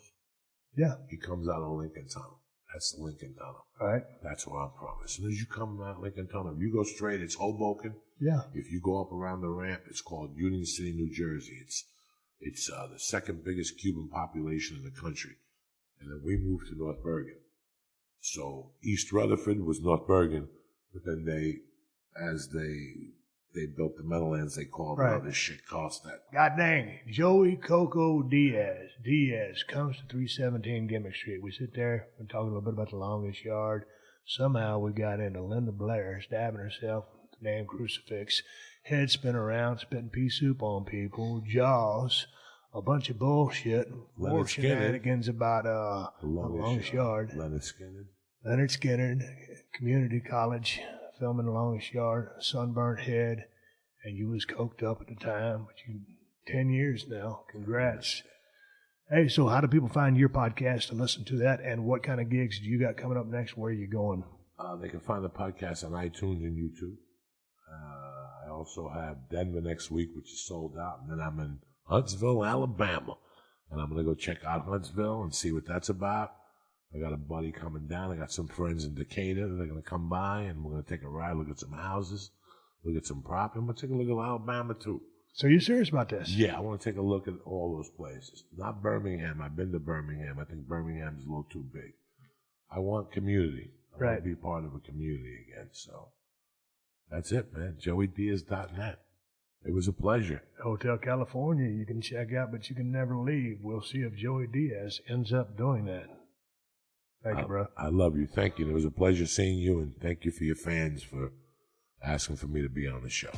Yeah. He comes out of Lincoln Tunnel. That's the Lincoln Tunnel. All right. That's where I'm from. As soon as you come out of Lincoln Tunnel, if you go straight, it's Hoboken. Yeah. If you go up around the ramp, it's called Union City, New Jersey. It's the second biggest Cuban population in the country. And then we moved to North Bergen. So East Rutherford was North Bergen, but then as they built the Meadowlands, they called it all this shit cost that. God dang it. Joey Coco Diaz. Diaz comes to 317 Gimmick Street. We sit there and talk a little bit about the longest yard. Somehow we got into Linda Blair stabbing herself with the damn crucifix. Head spin around, spitting pea soup on people. Jaws. A bunch of bullshit. More shenanigans about the longest yard. Leonard Skinner. Community college. Filming The Longest Yard, sunburnt head, and you was coked up at the time, but you 10 years now. Congrats. Hey, so how do people find your podcast to listen to that, and what kind of gigs do you got coming up next? Where are you going? They can find the podcast on iTunes and YouTube. I also have Denver next week, which is sold out, and then I'm in Huntsville, Alabama, and I'm going to go check out Huntsville and see what that's about. I got a buddy coming down. I got some friends in Decatur. They're going to come by, and we're going to take a ride, look at some houses, look at some property. I'm going to take a look at Alabama, too. So you're serious about this? Yeah, I want to take a look at all those places. Not Birmingham. I've been to Birmingham. I think Birmingham is a little too big. I want community. I want to be part of a community again. So that's it, man. JoeyDiaz.net. It was a pleasure. Hotel California you can check out, but you can never leave. We'll see if Joey Diaz ends up doing that. Thank you, bro. I love you. Thank you. It was a pleasure seeing you, and thank you for your fans for asking for me to be on the show.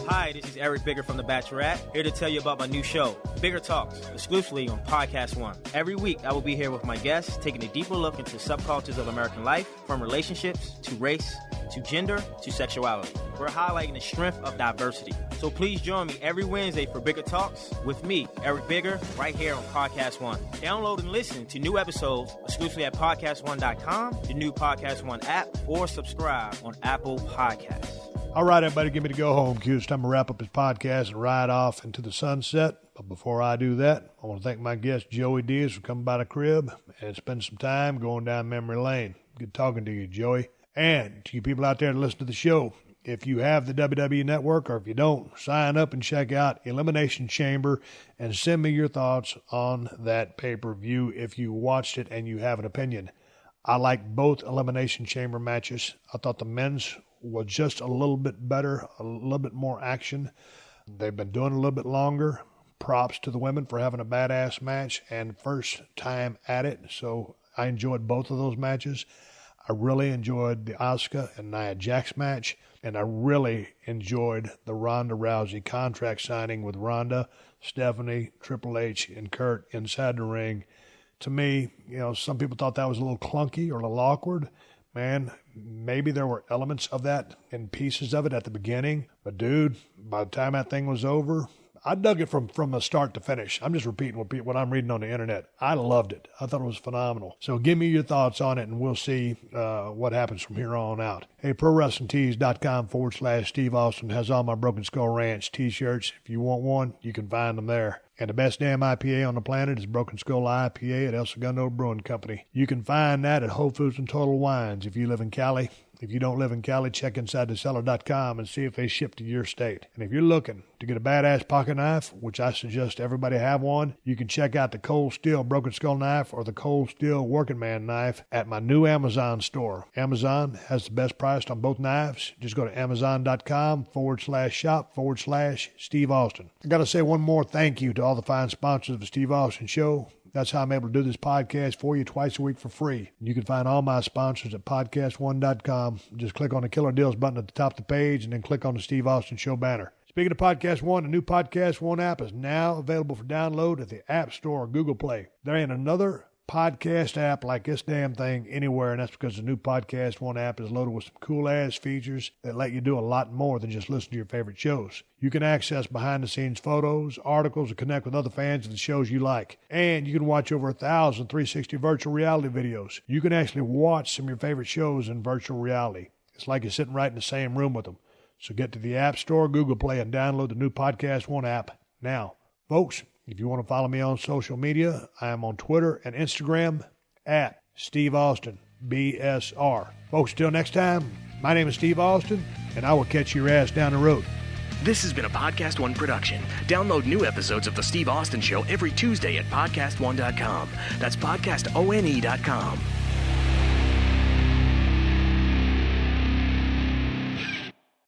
Hi, this is Eric Bigger from The Bachelorette, here to tell you about my new show, Bigger Talks, exclusively on PodcastOne. Every week, I will be here with my guests, taking a deeper look into subcultures of American life, from relationships to race to gender to sexuality. We're highlighting the strength of diversity. So please join me every Wednesday for Bigger Talks with me, Eric Bigger, right here on PodcastOne. Download and listen to new episodes exclusively at PodcastOne.com, the new PodcastOne app, or subscribe on Apple Podcasts. All right, everybody, give me to go home cue. It's time to wrap up this podcast and ride off into the sunset. But before I do that, I want to thank my guest, Joey Diaz, for coming by the crib and spend some time going down memory lane. Good talking to you, Joey. And to you people out there that listen to the show, If you have the WWE Network, or if you don't, sign up and check out Elimination Chamber and send me your thoughts on that pay-per-view if you watched it and you have an opinion. I like both Elimination Chamber matches. I thought the men's was just a little bit better, a little bit more action. They've been doing it a little bit longer. Props to the women for having a badass match and first time at it. So I enjoyed both of those matches. I really enjoyed the Asuka and Nia Jax match, and I really enjoyed the Ronda Rousey contract signing with Ronda, Stephanie, Triple H, and Kurt inside the ring. To me, some people thought that was a little clunky or a little awkward. Man, maybe there were elements of that and pieces of it at the beginning, but dude, by the time that thing was over, I dug it from the start to finish. I'm just repeating what I'm reading on the internet. I loved it. I thought it was phenomenal. So give me your thoughts on it, and we'll see what happens from here on out. Hey, ProWrestlingTees.com/Steve Austin has all my Broken Skull Ranch t-shirts. If you want one, you can find them there. And the best damn IPA on the planet is Broken Skull IPA at El Segundo Brewing Company. You can find that at Whole Foods and Total Wines if you live in Cali. If you don't live in Cali, check InsideTheCellar.com and see if they ship to your state. And if you're looking to get a badass pocket knife, which I suggest everybody have one, you can check out the Cold Steel Broken Skull knife or the Cold Steel Working Man knife at my new Amazon store. Amazon has the best price on both knives. Just go to Amazon.com/shop/Steve Austin. I got to say one more thank you to all the fine sponsors of the Steve Austin Show. That's how I'm able to do this podcast for you twice a week for free. You can find all my sponsors at PodcastOne.com. Just click on the Killer Deals button at the top of the page and then click on the Steve Austin Show banner. Speaking of Podcast One, the new Podcast One app is now available for download at the App Store or Google Play. There ain't another podcast app like this damn thing anywhere, and that's because the new Podcast One app is loaded with some cool-ass features that let you do a lot more than just listen to your favorite shows. You can access behind-the-scenes photos, articles, and connect with other fans of the shows you like. And you can watch over 1,000 360 virtual reality videos. You can actually watch some of your favorite shows in virtual reality. It's like you're sitting right in the same room with them. So get to the App Store, Google Play, and download the new Podcast One app now. Folks, if you want to follow me on social media, I am on Twitter and Instagram at Steve Austin, BSR. Folks, till next time, my name is Steve Austin, and I will catch your ass down the road. This has been a Podcast One production. Download new episodes of The Steve Austin Show every Tuesday at PodcastOne.com. That's PodcastOne.com.